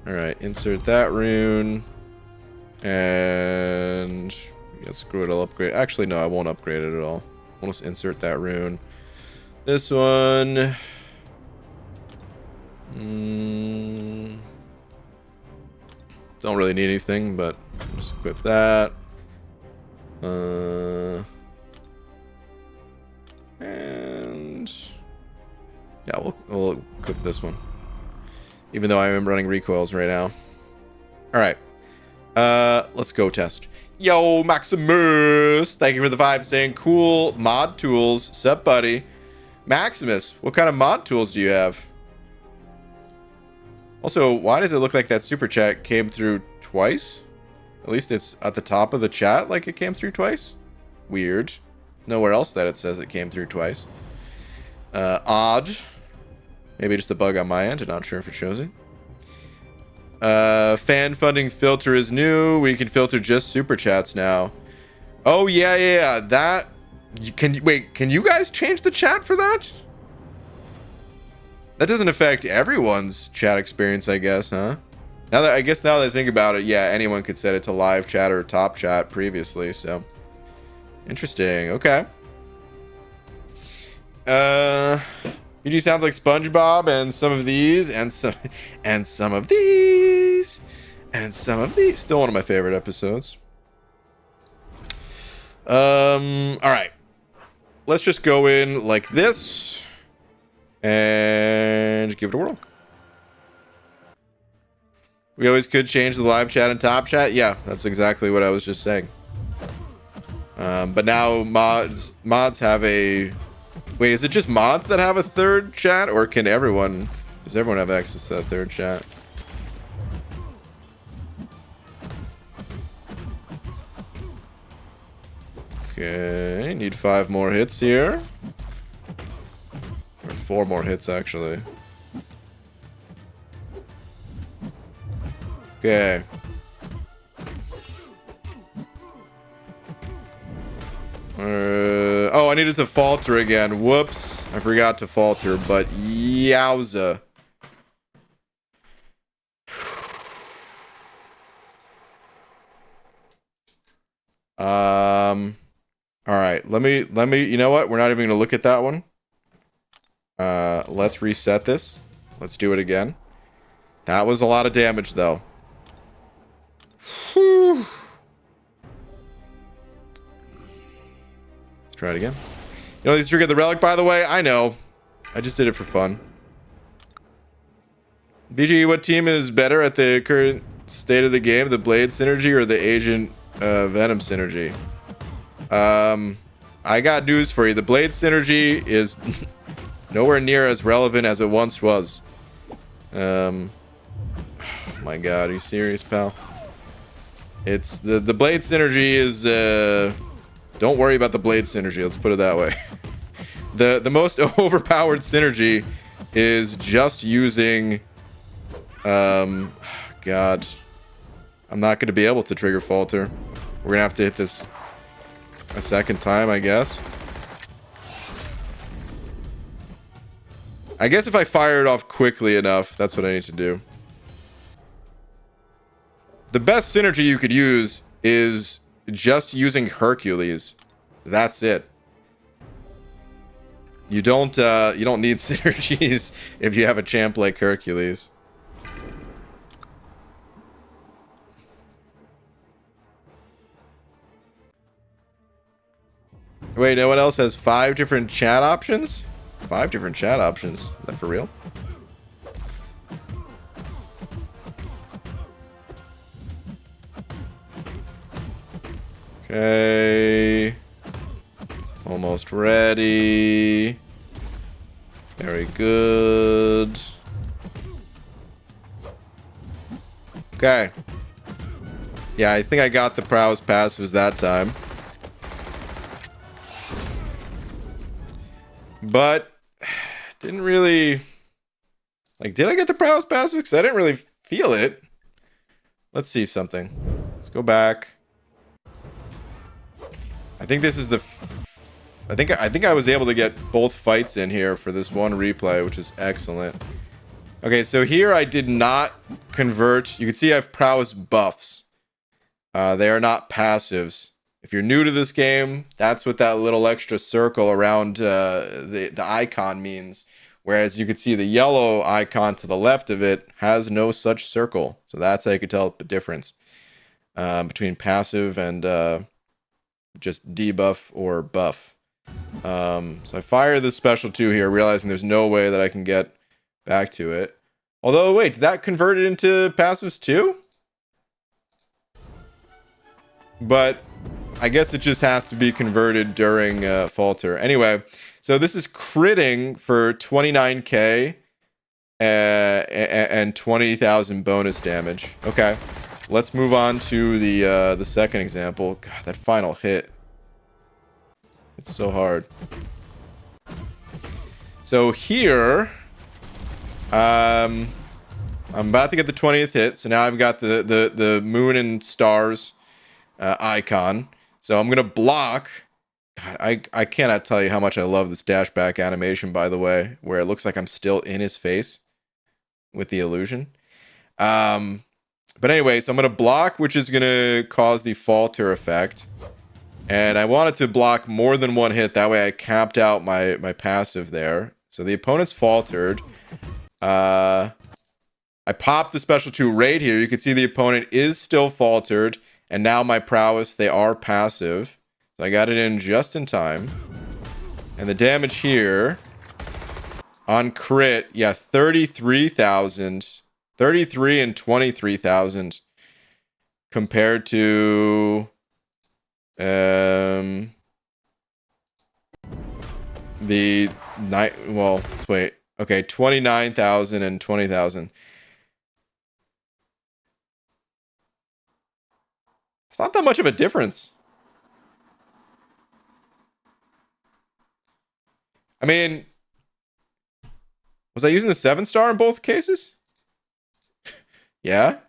Alright, insert that rune. And yeah, screw it, I'll upgrade. Actually, no, I won't upgrade it at all. I'll just insert that rune. This one. Don't really need anything, but just equip that. And yeah, we'll equip this one. Even though I am running recoils right now. All right. Let's go test. Yo, Maximus! Thank you for the vibe saying cool mod tools. Sup, buddy? Maximus, what kind of mod tools do you have? Also, why does it look like that super chat came through twice? At least it's at the top of the chat like it came through twice. Weird. Nowhere else that it says it came through twice. Odd. Maybe just a bug on my end. I'm not sure if it shows it. Fan funding filter is new. We can filter just super chats now. Oh, yeah. That... Wait, can you guys change the chat for that? That doesn't affect everyone's chat experience, I guess, huh? Now that I think about it, yeah, anyone could set it to live chat or top chat previously, so interesting. Okay. BG sounds like SpongeBob and some of these and some of these. And some of these, still one of my favorite episodes. Alright. Let's just go in like this. And give it a whirl. We always could change the live chat and top chat. Yeah, that's exactly what I was just saying. But now mods have a... Wait, is it just mods that have a third chat? Or can everyone... Does everyone have access to that third chat? Okay, need 5 more hits here. Or 4 more hits, actually. Okay. Oh, I needed to falter again. Whoops. I forgot to falter, but yowza. All right, let me, you know what? We're not even gonna look at that one. Let's reset this. Let's do it again. That was a lot of damage, though. Whew. Let's try it again. You know, these trigger the relic, by the way? I know. I just did it for fun. BG, what team is better at the current state of the game? The Blade Synergy or the Agent Venom Synergy? I got news for you. The Blade Synergy is nowhere near as relevant as it once was. Oh my god, are you serious, pal? It's the Blade Synergy is don't worry about the Blade Synergy, let's put it that way. The most overpowered synergy is just using god. I'm not going to be able to trigger falter. We're going to have to hit this a second time, I guess. I guess if I fire it off quickly enough, that's what I need to do. The best synergy you could use is just using Hercules. That's it. You don't need synergies if you have a champ like Hercules. Wait, no one else has 5 different chat options? 5 different chat options? Is that for real? Okay. Almost ready. Very good. Okay. Yeah, I think I got the prowess passives that time. But didn't really... Like, did I get the prowess passive? Because I didn't really feel it. Let's see something. Let's go back. I think this is the... I think I was able to get both fights in here for this one replay, which is excellent. Okay, so here I did not convert. You can see I have prowess buffs. They are not passives. If you're new to this game, that's what that little extra circle around the icon means. Whereas you can see the yellow icon to the left of it has no such circle. So that's how you can tell the difference between passive and just debuff or buff. So I fire this special 2 here, realizing there's no way that I can get back to it. Although, wait, did that convert it into passives too? But I guess it just has to be converted during falter. Anyway, so this is critting for 29k and 20,000 bonus damage. Okay, let's move on to the second example. God, that final hit. It's so hard. So here, I'm about to get the 20th hit. So now I've got the moon and stars icon. So I'm gonna block. God, I cannot tell you how much I love this dash back animation, by the way, where it looks like I'm still in his face with the illusion. But anyway, so I'm gonna block, which is gonna cause the falter effect. And I wanted to block more than one hit. That way I capped out my passive there. So the opponent's faltered. I popped the special 2 right here. You can see the opponent is still faltered. And now my prowess, they are passive. So I got it in just in time. And the damage here on crit, yeah, 33,000. 33 and 23,000 compared to the night. Well, let's wait. Okay, 29,000 and 20,000. It's not that much of a difference. I mean, was I using the 7-star in both cases? Yeah.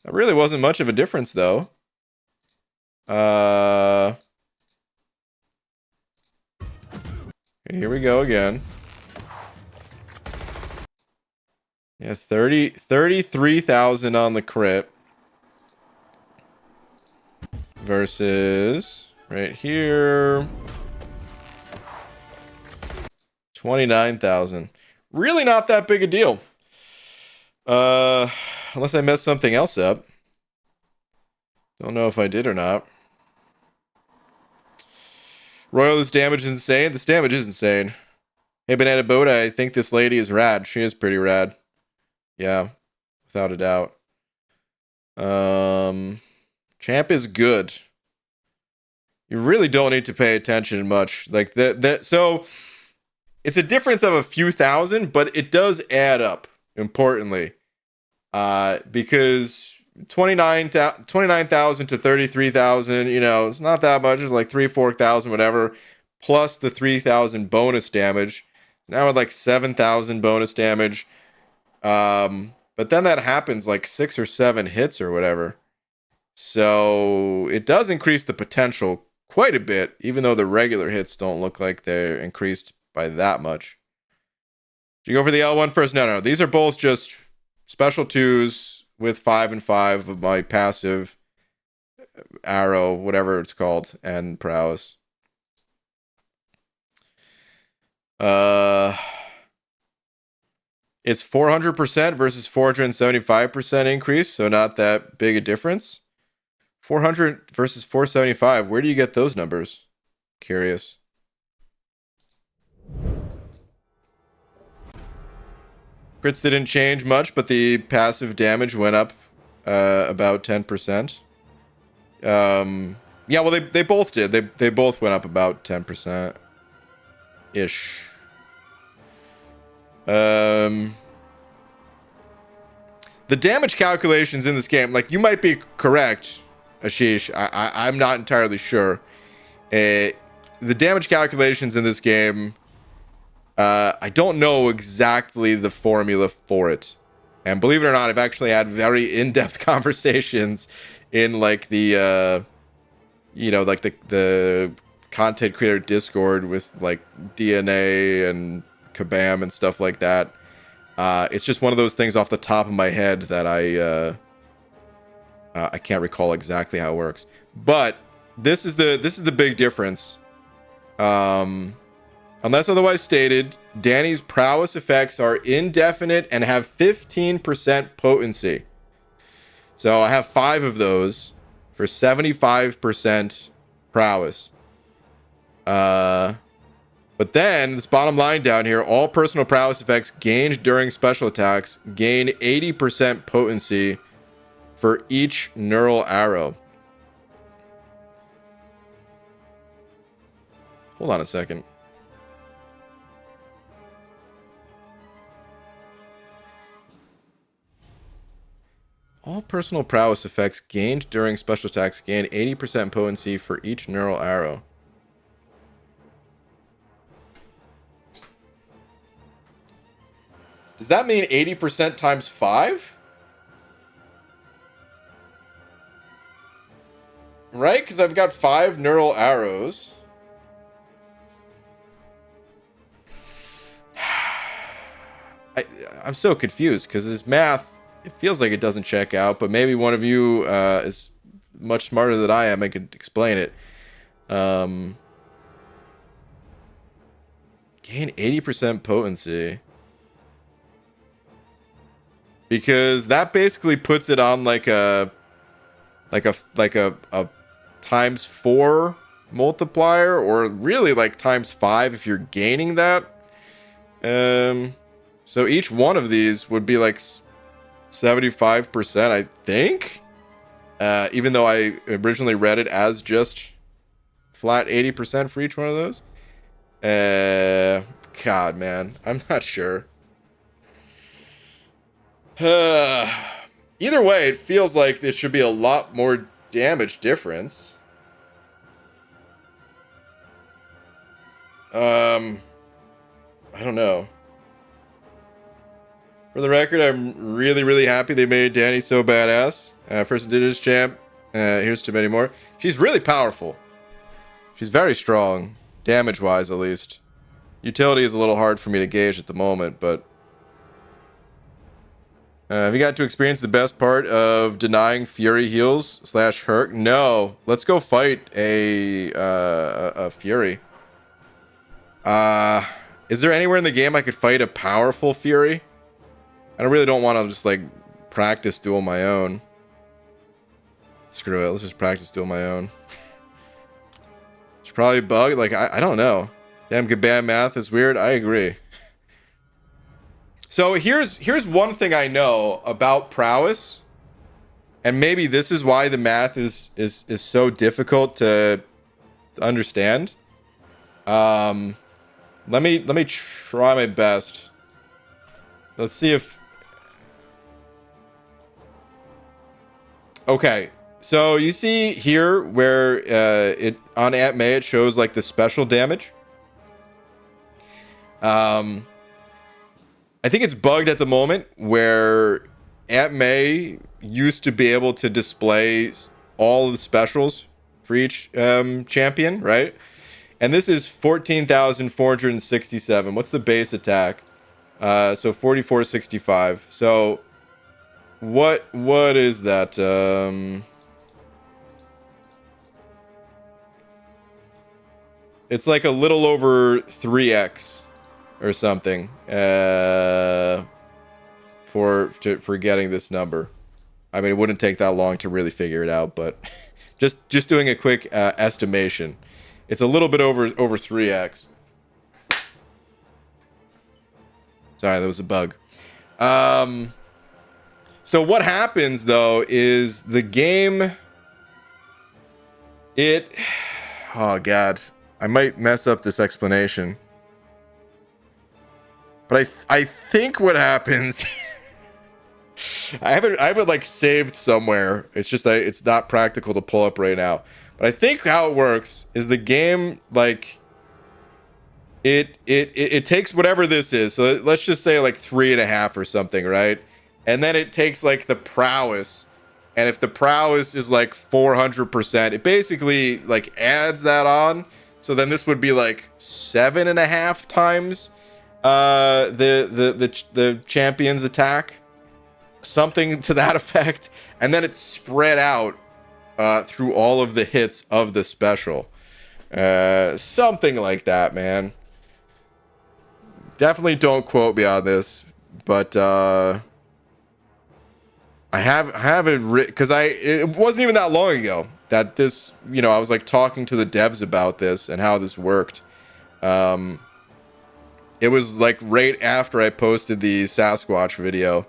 That really wasn't much of a difference, though. Here we go again. Yeah, 33,000 on the crit. Versus right here 29,000. Really not that big a deal. Unless I messed something else up. Don't know if I did or not. Royal, this damage is insane. This damage is insane. Hey, Banana Boda, I think this lady is rad. She is pretty rad. Yeah, without a doubt. Champ is good. You really don't need to pay attention much. Like so it's a difference of a few thousand, but it does add up, importantly. Because 29,000 to 33,000, you know, it's not that much. It's like 4,000, whatever, plus the 3,000 bonus damage. Now with like 7,000 bonus damage. But then that happens like 6 or 7 hits or whatever. So it does increase the potential quite a bit, even though the regular hits don't look like they're increased by that much. Did you go for the L1 first? No. These are both just special 2s with 5 and 5 of my passive arrow, whatever it's called, and prowess. It's 400% versus 475% increase, so not that big a difference. 400 versus 475. Where do you get those numbers? Curious. Crits didn't change much, but the passive damage went up about 10%. Yeah, well, they both did. They both went up about 10%. Ish. The damage calculations in this game, like, you might be correct, Ashish. I'm not entirely sure. The damage calculations in this game, I don't know exactly the formula for it. And believe it or not, I've actually had very in-depth conversations in, like, the, you know, like the content creator Discord with, like, DNA and Kabam and stuff like that. It's just one of those things off the top of my head that I can't recall exactly how it works. But this is the big difference. Unless otherwise stated, Dani's prowess effects are indefinite and have 15% potency. So I have 5 of those for 75% prowess. But then, this bottom line down here, all personal prowess effects gained during special attacks gain 80% potency for each neural arrow. Hold on a second. All personal prowess effects gained during special attacks gain 80% potency for each neural arrow. Does that mean 80% times 5? Right? Because I've got 5 neural arrows. I'm so confused because this math, it feels like it doesn't check out, but maybe one of you is much smarter than I am and could explain it. Gain 80% potency. because that basically puts it on like a ×4 multiplier, or really like ×5 if you're gaining that. So each one of these would be like 75%, I think. Even though I originally read it as just flat 80% for each one of those. God, man, I'm not sure. Either way, it feels like there should be a lot more damage difference. I don't know. For the record, I'm really, really happy they made Dani so badass. First Indigenous champ. Here's to many more. She's really powerful. She's very strong, damage-wise at least. Utility is a little hard for me to gauge at the moment, but... have you got to experience the best part of denying Fury heals / Herc? No. Let's go fight a Fury. Is there anywhere in the game I could fight a powerful Fury? I really don't want to just, like, practice duel my own. Screw it. Let's just practice duel my own. It's probably bug. Like, I don't know. Damn, good bad math is weird. I agree. So here's one thing I know about prowess, and maybe this is why the math is so difficult to understand. Let me try my best. Let's see if. Okay, so you see here where it on Aunt May it shows like the special damage. I think it's bugged at the moment where Aunt May used to be able to display all the specials for each champion, right? And this is 14,467. What's the base attack? So 4465. So what is that? It's like a little over 3x or something for getting this number. I mean, it wouldn't take that long to really figure it out, but just doing a quick estimation, it's a little bit over 3x. Sorry, that was a bug. So what happens though is the game, oh god, I might mess up this explanation. But I think what happens I have it like saved somewhere. It's just it's not practical to pull up right now. But I think how it works is the game, like it takes whatever this is. So let's just say like 3.5 or something, right? And then it takes like the prowess, and if the prowess is like 400%, it basically like adds that on. So then this would be like 7.5 times the champion's attack, something to that effect, and then it's spread out through all of the hits of the special, something like that, man. Definitely don't quote me on this, but I have it written because it wasn't even that long ago that this, you know, I was like talking to the devs about this and how this worked. It was like right after I posted the Sasquatch video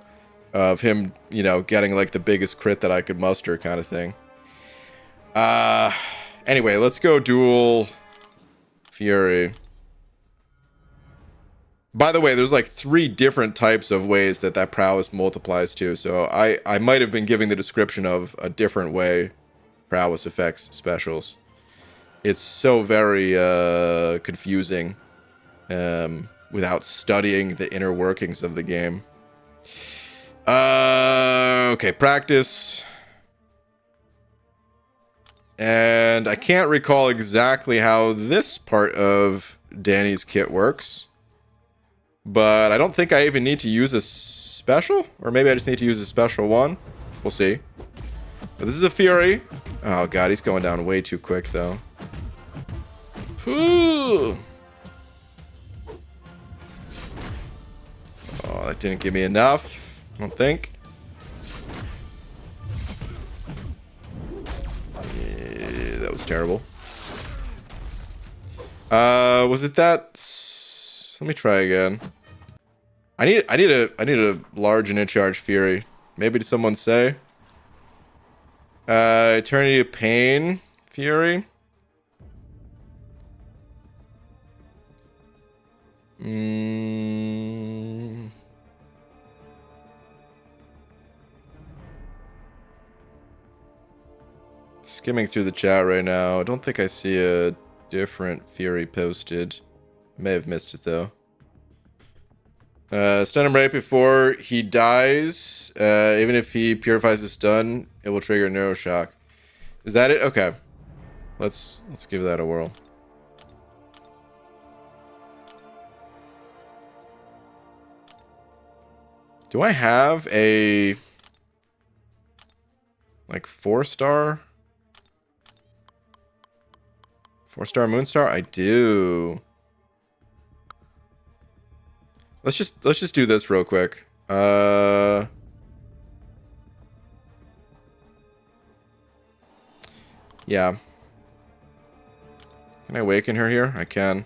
of him, you know, getting like the biggest crit that I could muster kind of thing. Anyway, let's go duel Fury. By the way, there's like 3 different types of ways that prowess multiplies to. So I might have been giving the description of a different way prowess affects specials. It's so very confusing without studying the inner workings of the game. Okay, practice. And I can't recall exactly how this part of Dani's kit works. But I don't think I even need to use a special. Or maybe I just need to use a special one. We'll see. But this is a Fury. Oh god, he's going down way too quick though. Ooh. Oh, that didn't give me enough. I don't think. Yeah, that was terrible. Was it that? Let me try again. I need a large and in-charge Fury. Maybe did someone say? Eternity of Pain Fury. Skimming through the chat right now. I don't think I see a different Fury posted. May have missed it though. Stun him right before he dies. Even if he purifies the stun, it will trigger Neuroshock. Is that it? Okay. Let's give that a whirl. Do I have a like 4-star? 4-star Moonstar? I do. Let's just do this real quick. Yeah. Can I awaken her here? I can.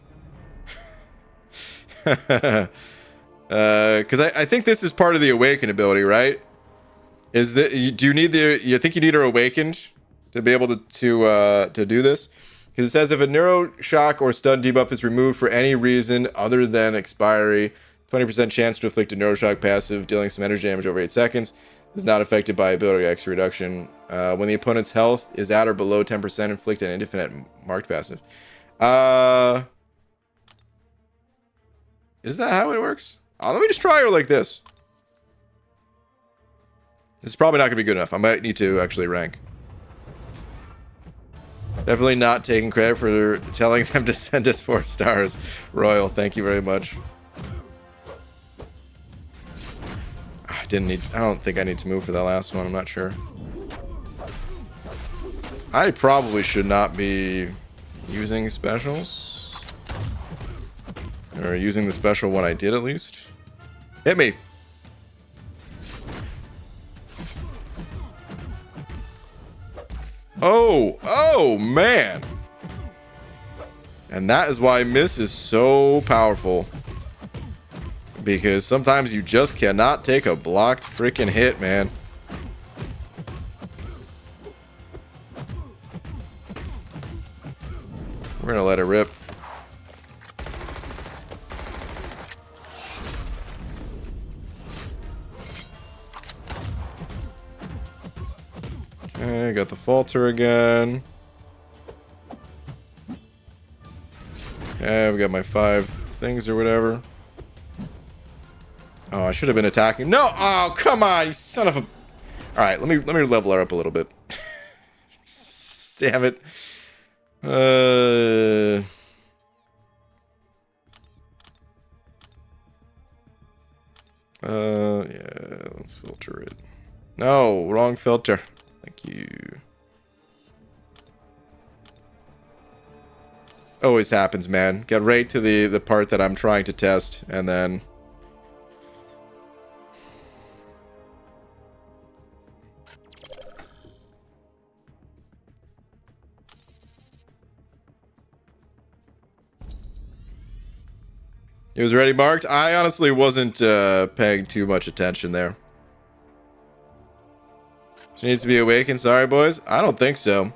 Because I think this is part of the awaken ability, right? Is that do you need the? You think you need her awakened to be able to do this? Because it says if a neuro shock or stun debuff is removed for any reason other than expiry, 20% chance to inflict a neuroshock passive, dealing some energy damage over 8 seconds. Is not affected by ability X reduction. When the opponent's health is at or below 10%, inflict an indefinite marked passive. Is that how it works? Let me just try her like this. This is probably not going to be good enough. I might need to actually rank. Definitely not taking credit for telling them to send us 4 stars. Royal, thank you very much. I don't think I need to move for that last one. I'm not sure. I probably should not be using specials. Or using the special one I did at least. Hit me. Oh man. And that is why Miss is so powerful. Because sometimes you just cannot take a blocked freaking hit, man. We're gonna let it rip. Okay, got the falter again. Okay, we got my 5 things or whatever. Oh, I should have been attacking. No! Oh, come on, you son of a... Alright, let me level her up a little bit. Damn it. Yeah, let's filter it. No, wrong filter. Thank you. Always happens, man. Get right to the part that I'm trying to test, and then... It was already marked. I honestly wasn't paying too much attention there. She needs to be awakened. Sorry, boys. I don't think so.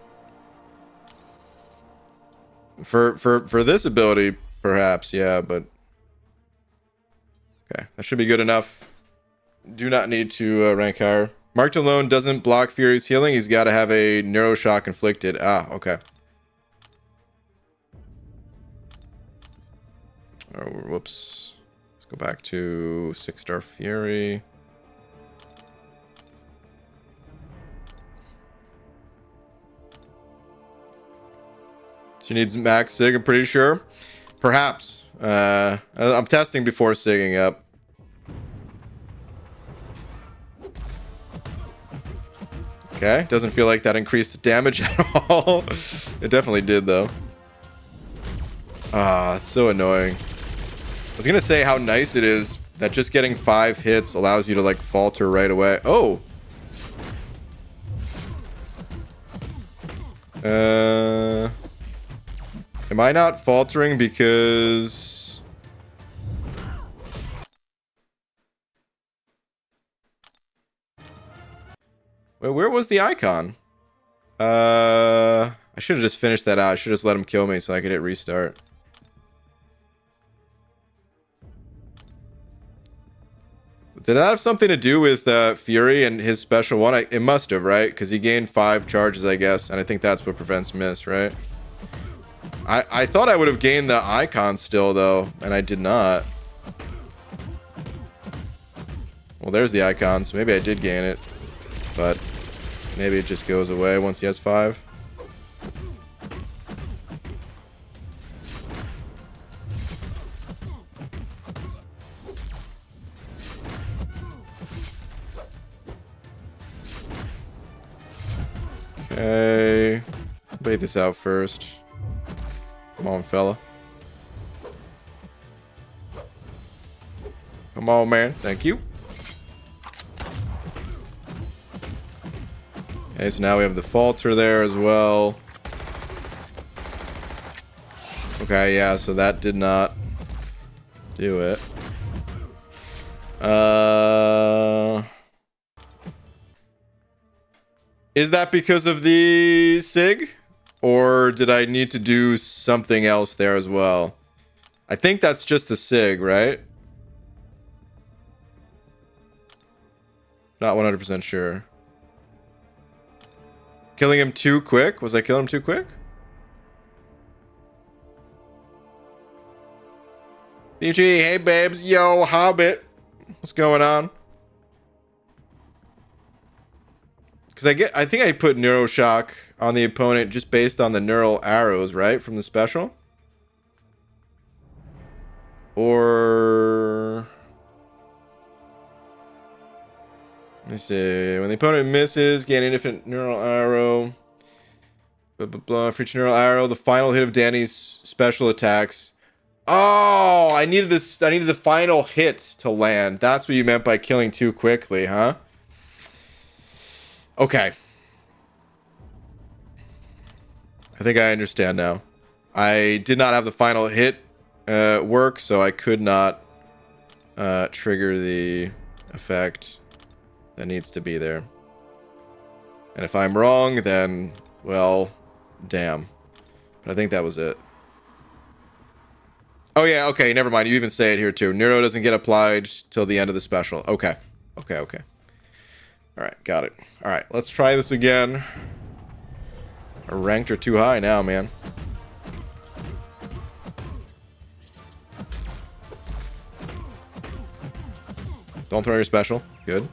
For this ability, perhaps, yeah, but okay, that should be good enough. Do not need to rank higher. Marked alone doesn't block Fury's healing. He's got to have a neuroshock inflicted. Ah, okay. Oh, whoops. Let's go back to 6-star Fury. She needs max sig, I'm pretty sure. Perhaps. I'm testing before sigging up. Okay, doesn't feel like that increased the damage at all. It definitely did, though. Ah, it's so annoying. I was gonna say how nice it is that just getting 5 hits allows you to like falter right away. Oh. Am I not faltering because... Wait, where was the icon? I should have just finished that out. I should have just let him kill me so I could hit restart. Did that have something to do with Fury and his special one? It must have, right? Because he gained 5 charges, I guess. And I think that's what prevents miss, right? I thought I would have gained the icon still, though. And I did not. Well, there's the icon. So maybe I did gain it. But maybe it just goes away once he has 5. Okay. Bait this out first. Come on, fella. Come on, man. Thank you. Okay, so now we have the falter there as well. Okay, yeah, so that did not do it. Is that because of the SIG? Or did I need to do something else there as well? I think that's just the SIG, right? Not 100% sure. Killing him too quick? Was I killing him too quick? PG, hey babes, yo, Hobbit. What's going on? Because I think I put Neuroshock on the opponent just based on the neural arrows, right? From the special? Or... Let me see. When the opponent misses, gain a different neural arrow. Blah, blah, blah. For each neural arrow, the final hit of Dani's special attacks. Oh, I needed this. I needed the final hit to land. That's what you meant by killing too quickly, huh? Okay. I think I understand now. I did not have the final hit work, so I could not trigger the effect that needs to be there. And if I'm wrong, then, well, damn. But I think that was it. Oh yeah, okay, never mind. You even say it here too. Neuro doesn't get applied till the end of the special. Okay. Okay, okay. Alright, got it. Alright, let's try this again. Our ranked are too high now, man. Don't throw your special. Good.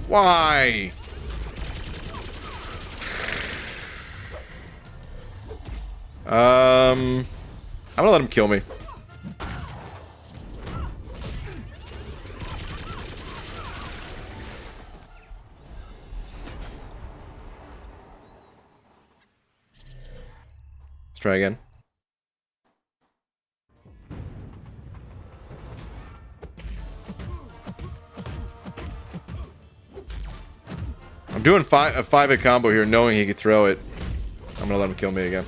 Why? I'm gonna let him kill me. Let's try again. I'm doing a 5-hit combo here, knowing he could throw it. I'm gonna let him kill me again.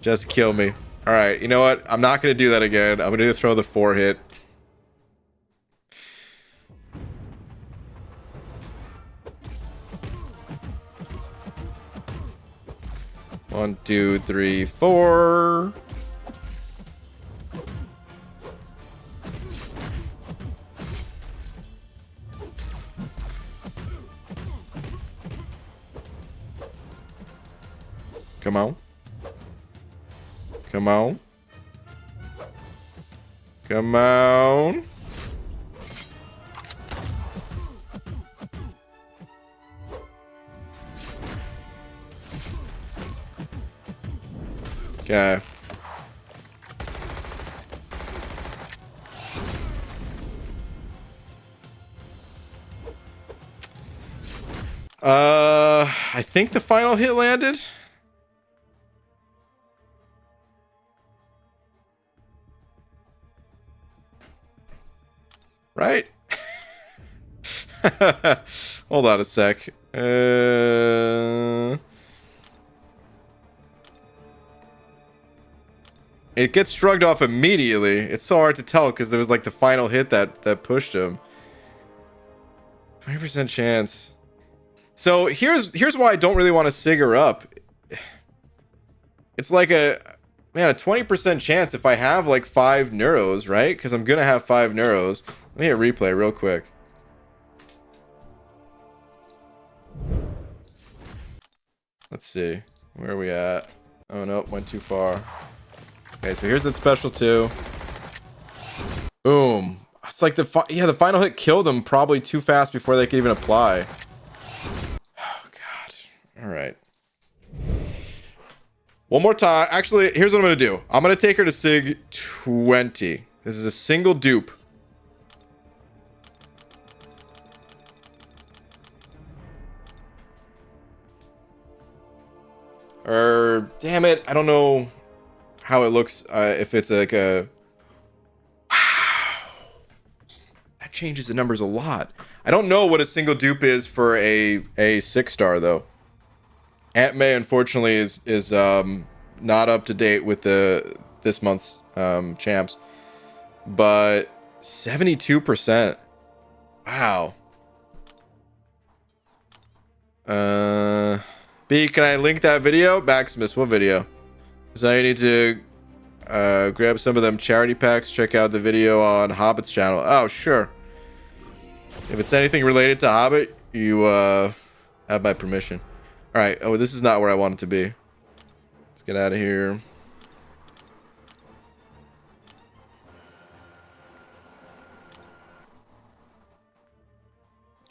Just kill me. Alright, you know what? I'm not gonna do that again. I'm gonna throw the 4-hit. One, two, three, four. Come on. Come on. Come on. Okay. I think the final hit landed. Hold on a sec. It gets shrugged off immediately. It's so hard to tell because there was like the final hit that pushed him. 20% chance. So here's why I don't really want to sig her up. It's like a 20% chance if I have like 5 neuros, right? Because I'm gonna have 5 neuros. Let me hit replay real quick. Let's see. Where are we at? Oh no, went too far. Okay, so here's that special 2. Boom. It's like the final hit killed them probably too fast before they could even apply. Oh god. All right. One more time. Actually, here's what I'm going to do. I'm going to take her to Sig 20. This is a single dupe. Damn it. I don't know how it looks. If it's like a... Wow. That changes the numbers a lot. I don't know what a single dupe is for a 6-star, though. Aunt May, unfortunately, is not up to date with this month's champs, but 72%. Wow. B, can I link that video? Maximus, what video? So I need to grab some of them charity packs. Check out the video on Hobbit's channel. Oh, sure. If it's anything related to Hobbit, you have my permission. Alright, oh, this is not where I want it to be. Let's get out of here.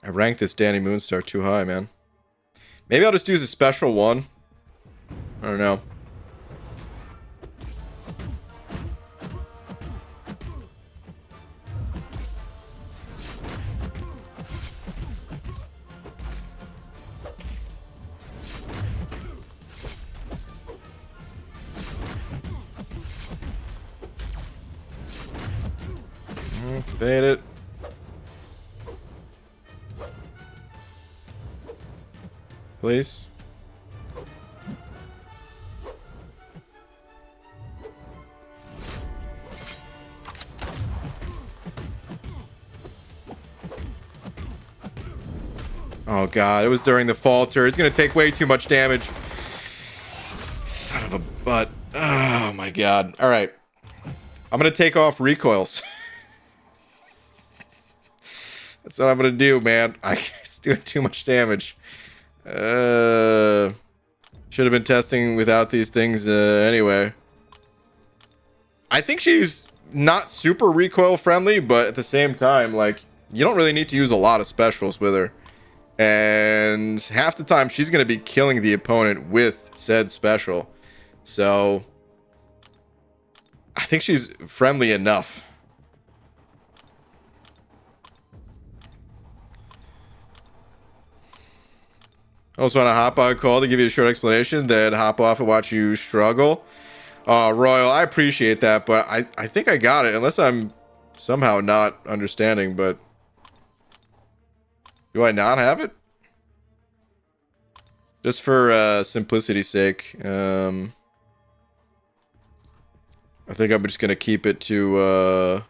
I ranked this Dani Moonstar too high, man. Maybe I'll just use a special one. I don't know. Let's bait it. Please. Oh god, it was during the falter. It's gonna take way too much damage. Son of a butt. Oh my god. Alright. I'm gonna take off recoils. That's what I'm gonna do, man. It's doing too much damage. Should have been testing without these things anyway. I think she's not super recoil friendly, but at the same time, like, you don't really need to use a lot of specials with her. And half the time, she's going to be killing the opponent with said special. So, I think she's friendly enough. I also want to hop on a call to give you a short explanation, then hop off and watch you struggle. Royal, I appreciate that, but I think I got it, unless I'm somehow not understanding, but... Do I not have it? Just for simplicity's sake, I think I'm just going to keep it to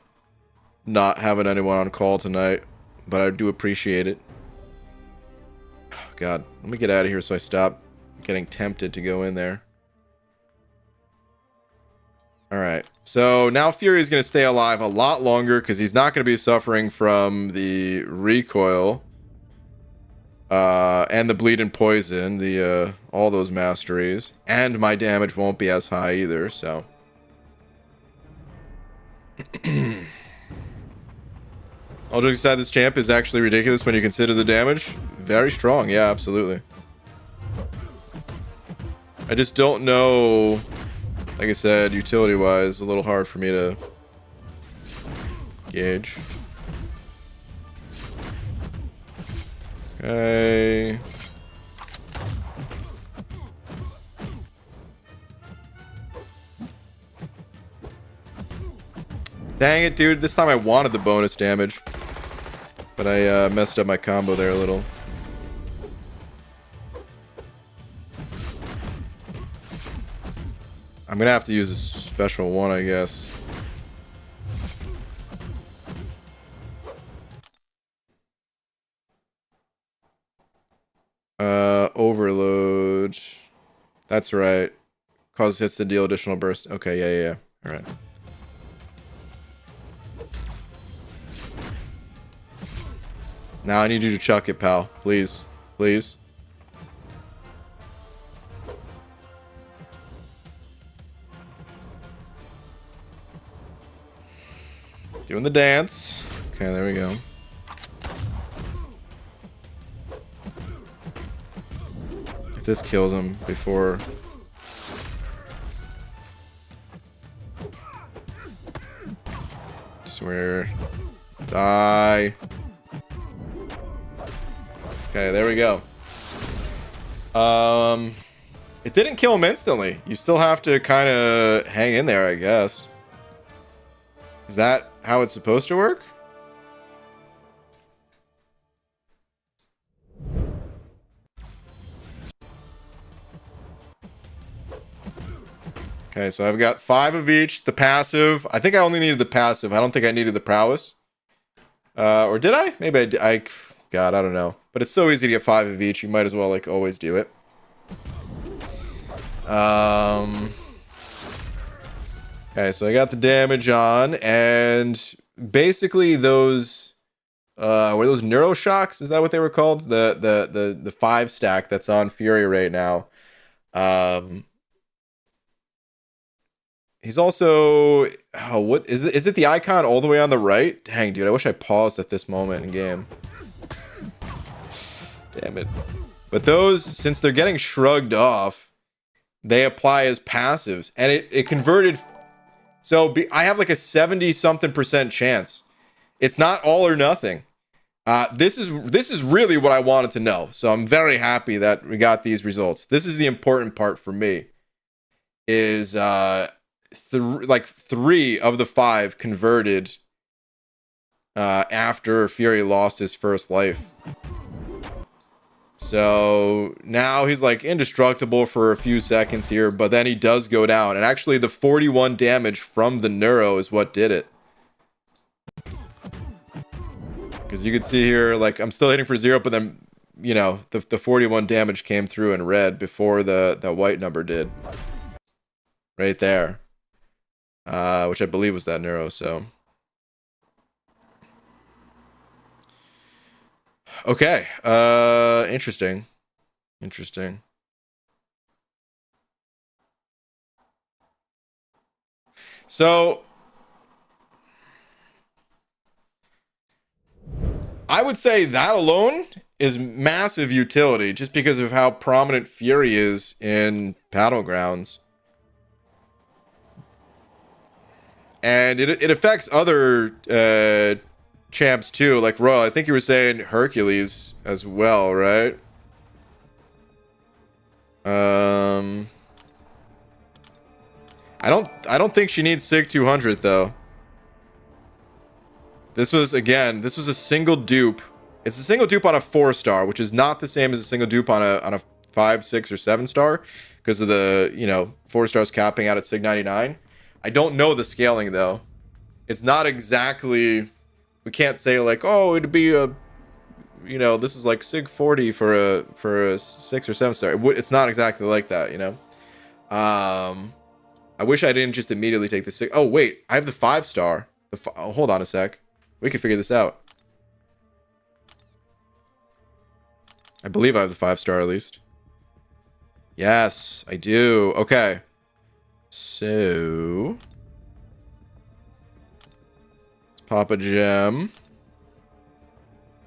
not having anyone on call tonight, but I do appreciate it. Oh, God, let me get out of here so I stop getting tempted to go in there. Alright, so now Fury is going to stay alive a lot longer because he's not going to be suffering from the recoil and the bleed and poison, the all those masteries, and my damage won't be as high either, so... All jokes aside, this champ is actually ridiculous when you consider the damage. Very strong, yeah, absolutely. I just don't know, like I said, utility-wise, a little hard for me to gauge. Okay. Dang it, dude. This time I wanted the bonus damage. But I messed up my combo there a little. I'm gonna have to use a special one, I guess. Overload. That's right. Cause hits to deal additional burst. Okay, yeah. All right. Now I need you to chuck it, pal. Please. Please. Doing the dance. Okay, there we go. If this kills him before... Swear. Die. Okay, there we go. It didn't kill him instantly. You still have to kind of hang in there, I guess. Is that how it's supposed to work? Okay, so I've got 5 of each. The passive. I think I only needed the passive. I don't think I needed the prowess. Or did I? Maybe I God, I don't know. But it's so easy to get 5 of each. You might as well, like, always do it. Okay, so I got the damage on, and basically those were those neuroshocks? Is that what they were called? The 5 stack that's on Fury right now. He's also what is it the icon all the way on the right? Dang, dude, I wish I paused at this moment in game. Damn it. But those, since they're getting shrugged off, they apply as passives, and it converted. So I have like a 70-something% chance. It's not all or nothing. This is really what I wanted to know. So I'm very happy that we got these results. This is the important part for me. Is 3 of the 5 converted after Fury lost his first life. So now he's like indestructible for a few seconds here, but then he does go down. And actually the 41 damage from the neuro is what did it. Because you can see here, like, I'm still hitting for 0, but then, you know, the 41 damage came through in red before the white number did. Right there. Which I believe was that neuro, so. Okay, interesting. Interesting. So, I would say that alone is massive utility, just because of how prominent Fury is in Battlegrounds. And it affects other champs too, like Royal. I think you were saying Hercules as well, right? I don't think she needs Sig 200 though. This was a single dupe. It's a single dupe on a 4-star, which is not the same as a single dupe on a 5, 6, or 7-star, because of the, you know, 4 stars capping out at Sig 99. I don't know the scaling though. It's not exactly. We can't say like, oh, it'd be a, you know, this is like Sig 40 for a 6 or 7-star. It's not exactly like that, you know. I wish I didn't just immediately take the 6. Oh wait, I have the 5-star. Oh, hold on a sec. We can figure this out. I believe I have the 5-star at least. Yes, I do. Okay. So let's pop a gem.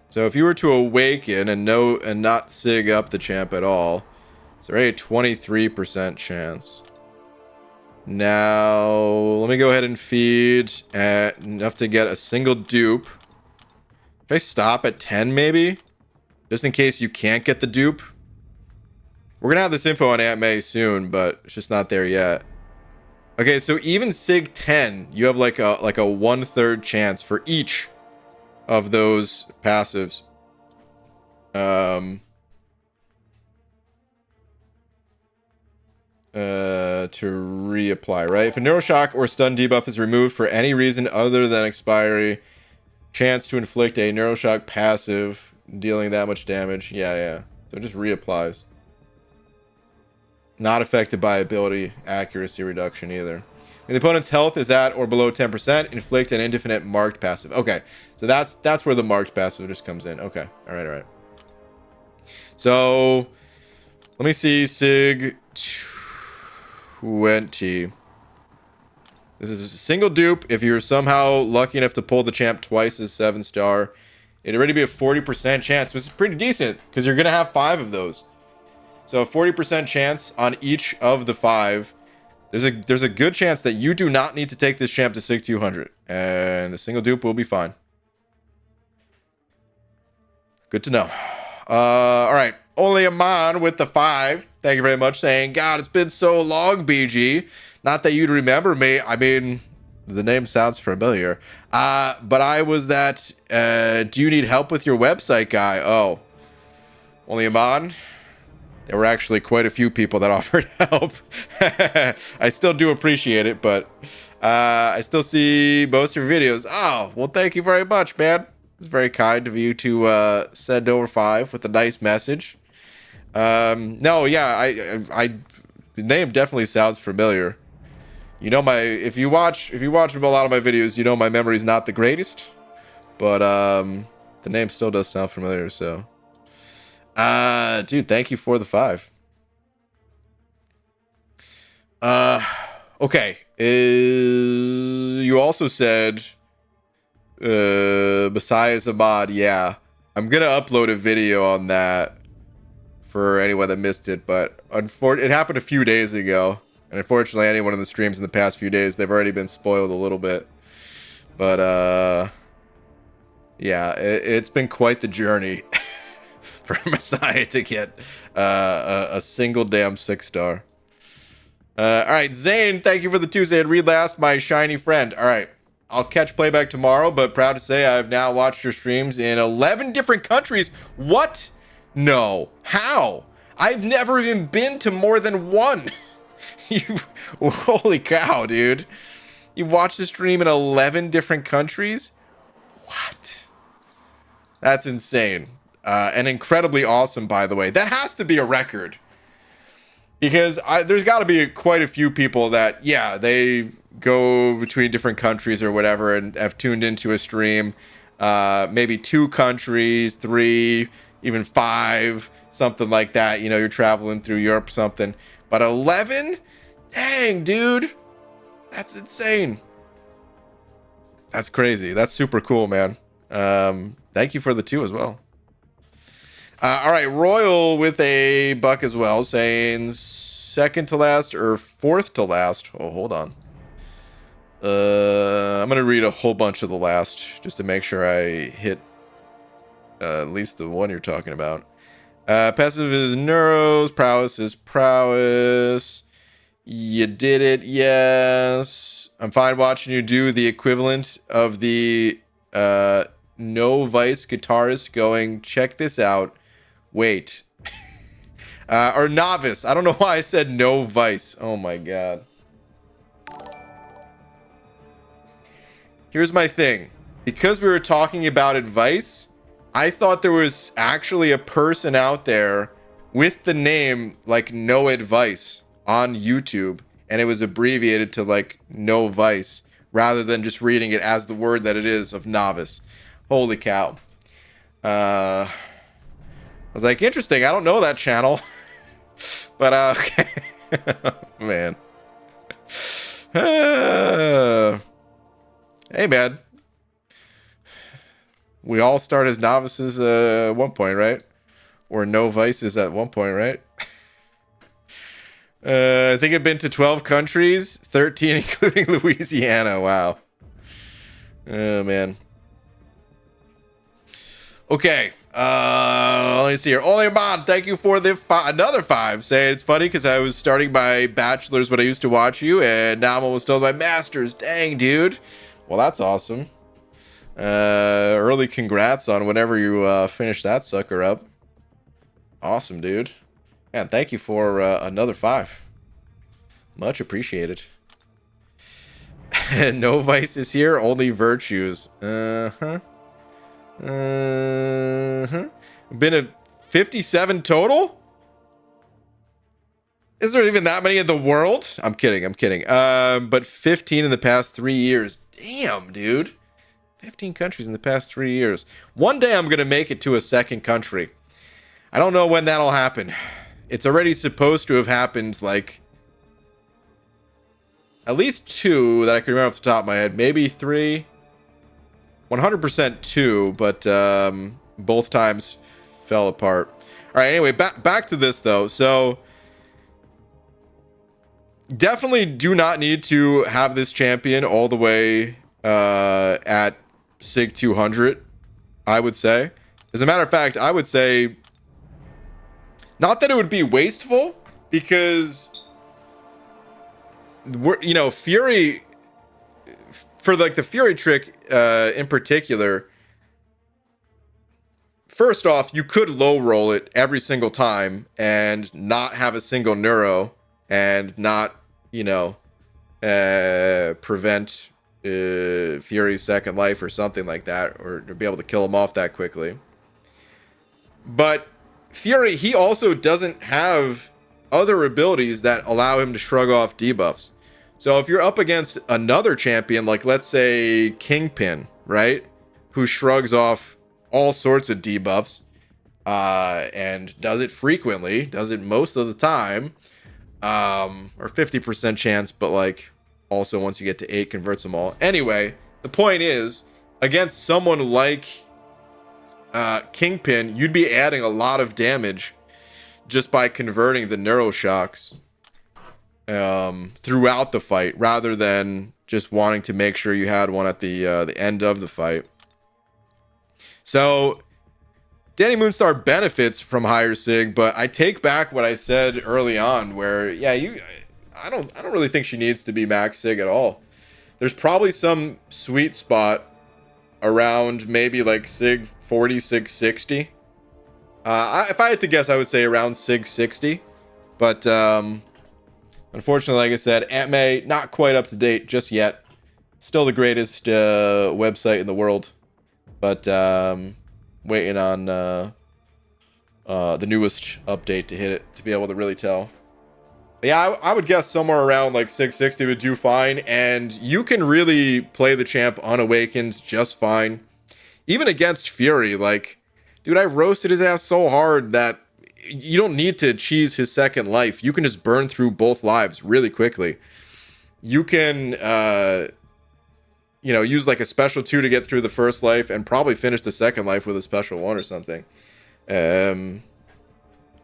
So if you were to awaken and not sig up the champ at all, it's already a 23% chance. Now let me go ahead and feed enough to get a single dupe. Should I stop at 10 maybe? Just in case you can't get the dupe. We're gonna have this info on Aunt May soon, but it's just not there yet. Okay, so even Sig 10, you have like a 1/3 chance for each of those passives. To reapply, right? If a neuroshock or stun debuff is removed for any reason other than expiry, chance to inflict a neuroshock passive dealing that much damage. Yeah. So it just reapplies. Not affected by ability accuracy reduction either. When the opponent's health is at or below 10%, inflict an indefinite marked passive. Okay, so that's where the marked passive just comes in. Okay, all right. So let me see. Sig 20. This is a single dupe. If you're somehow lucky enough to pull the champ twice as 7-star, it'd already be a 40% chance, which is pretty decent because you're gonna have 5 of those. So a 40% chance on each of the 5. There's a good chance that you do not need to take this champ to Sig 200, and a single dupe will be fine. Good to know. All right, only a man with the 5. Thank you very much, saying, God, it's been so long, BG. Not that you'd remember me. I mean, the name sounds familiar. But I was that, do you need help with your website guy? Oh, only a man? There were actually quite a few people that offered help. I still do appreciate it, but I still see most of your videos. Oh, well, thank you very much, man. It's very kind of you to send over 5 with a nice message. No, yeah, I the name definitely sounds familiar. You know, if you watch a lot of my videos, you know my memory's not the greatest, but the name still does sound familiar. So, dude, thank you for the 5. Okay. You also said, Messiah's a mod. Yeah, I'm gonna upload a video on that for anyone that missed it, but it happened a few days ago, and unfortunately anyone in the streams in the past few days, they've already been spoiled a little bit. But yeah, it's been quite the journey for Messiah to get a single damn 6-star. All right, Zane, thank you for the Tuesday and read last, my shiny friend. All right, I'll catch playback tomorrow, but proud to say I've now watched your streams in 11 different countries. What? No. How? I've never even been to more than one. Holy cow, dude. You've watched the stream in 11 different countries? What? That's insane. And incredibly awesome, by the way. That has to be a record. Because there's got to be quite a few people that, yeah, they go between different countries or whatever and have tuned into a stream. Maybe 2 countries, 3, even 5, something like that. You know, you're traveling through Europe or something. But 11? Dang, dude. That's insane. That's crazy. That's super cool, man. Thank you for the 2 as well. All right, Royal with a buck as well, saying second to last or fourth to last. Oh, hold on. I'm going to read a whole bunch of the last just to make sure I hit at least the one you're talking about. Passive is neuros. Prowess is prowess. You did it. Yes. I'm fine watching you do the equivalent of the no vice guitarist going, check this out. Wait. Or novice. I don't know why I said no vice. Oh my god. Here's my thing. Because we were talking about advice, I thought there was actually a person out there with the name like No Advice on YouTube, and it was abbreviated to like No Vice rather than just reading it as the word that it is of novice. Holy cow. I was like, interesting. I don't know that channel. But okay. Man. Hey, man. We all start as novices at one point, right? Or no vices at one point, right? I think I've been to 12 countries, 13 including Louisiana. Wow. Oh, man. Okay. Let me see here. Only Mod, thank you for the another 5. Say it's funny because I was starting my bachelor's when I used to watch you, and now I'm almost done with my master's. Dang, dude. Well, that's awesome. Early congrats on whenever you finish that sucker up. Awesome, dude. And thank you for another 5. Much appreciated. No vices here, only virtues. Been a 57 total? Is there even that many in the world? I'm kidding. But 15 in the past 3 years. Damn, dude. 15 countries in the past 3 years. One day I'm going to make it to a second country. I don't know when that'll happen. It's already supposed to have happened, like, at least 2 that I can remember off the top of my head. Maybe 3. 100% 2, but both times fell apart. All right, anyway, back to this, though. So, definitely do not need to have this champion all the way at Sig 200, I would say. As a matter of fact, I would say, not that it would be wasteful, because Fury, for like the Fury trick in particular, first off, you could low roll it every single time and not have a single neuro and not, prevent Fury's second life or something like that, or to be able to kill him off that quickly. But Fury, he also doesn't have other abilities that allow him to shrug off debuffs. So if you're up against another champion, like let's say Kingpin, right, who shrugs off all sorts of debuffs and does it frequently, does it most of the time, or 50% chance, but like also once you get to 8 converts them all. Anyway, the point is, against someone like Kingpin, you'd be adding a lot of damage just by converting the neuroshocks throughout the fight, rather than just wanting to make sure you had one at the end of the fight. So Dani Moonstar benefits from higher Sig, but I take back what I said early on, where I don't really think she needs to be max Sig at all. There's probably some sweet spot around maybe like Sig 40, Sig 60. If I had to guess, I would say around Sig 60. But unfortunately, like I said, Aunt May not quite up to date just yet. Still the greatest website in the world, but waiting on the newest update to hit it to be able to really tell. But yeah, I would guess somewhere around like 660 would do fine, and you can really play the champ unawakened just fine. Even against Fury, like, dude, I roasted his ass so hard that you don't need to cheese his second life. You can just burn through both lives really quickly. You can, use like a special 2 to get through the first life and probably finish the second life with a special 1 or something.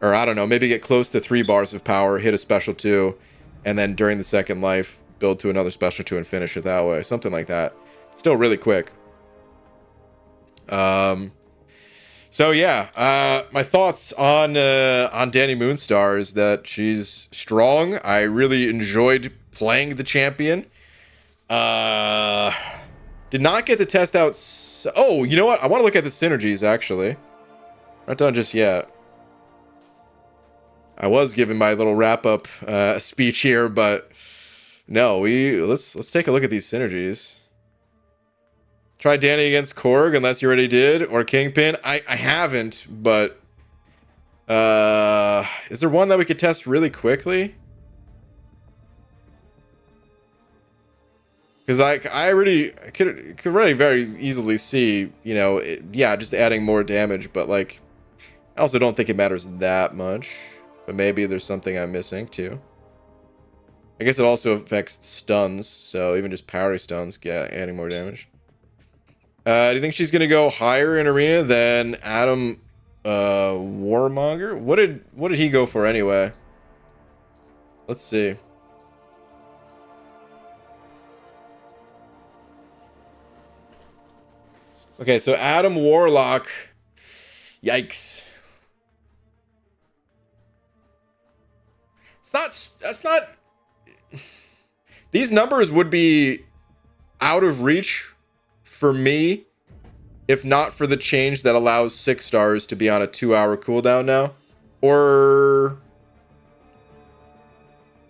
Or I don't know, maybe get close to 3 bars of power, hit a special 2, and then during the second life, build to another special 2 and finish it that way. Something like that. Still really quick. So yeah, my thoughts on Dani Moonstar is that she's strong. I really enjoyed playing the champion. Did not get to test out. Oh, you know what? I want to look at the synergies actually. Not done just yet. I was giving my little wrap up speech here, but no, let's take a look at these synergies. Try Dani against Korg, unless you already did, or Kingpin. I haven't, but is there one that we could test really quickly? Because I could already very easily see, just adding more damage, but like, I also don't think it matters that much. But maybe there's something I'm missing too. I guess it also affects stuns, so even just parry stuns get adding more damage. Do you think she's gonna go higher in arena than Adam Warmonger? What did he go for anyway? Let's see. Okay, so Adam Warlock. Yikes. That's not. These numbers would be out of reach for me if not for the change that allows 6 stars to be on a 2-hour cooldown now. Or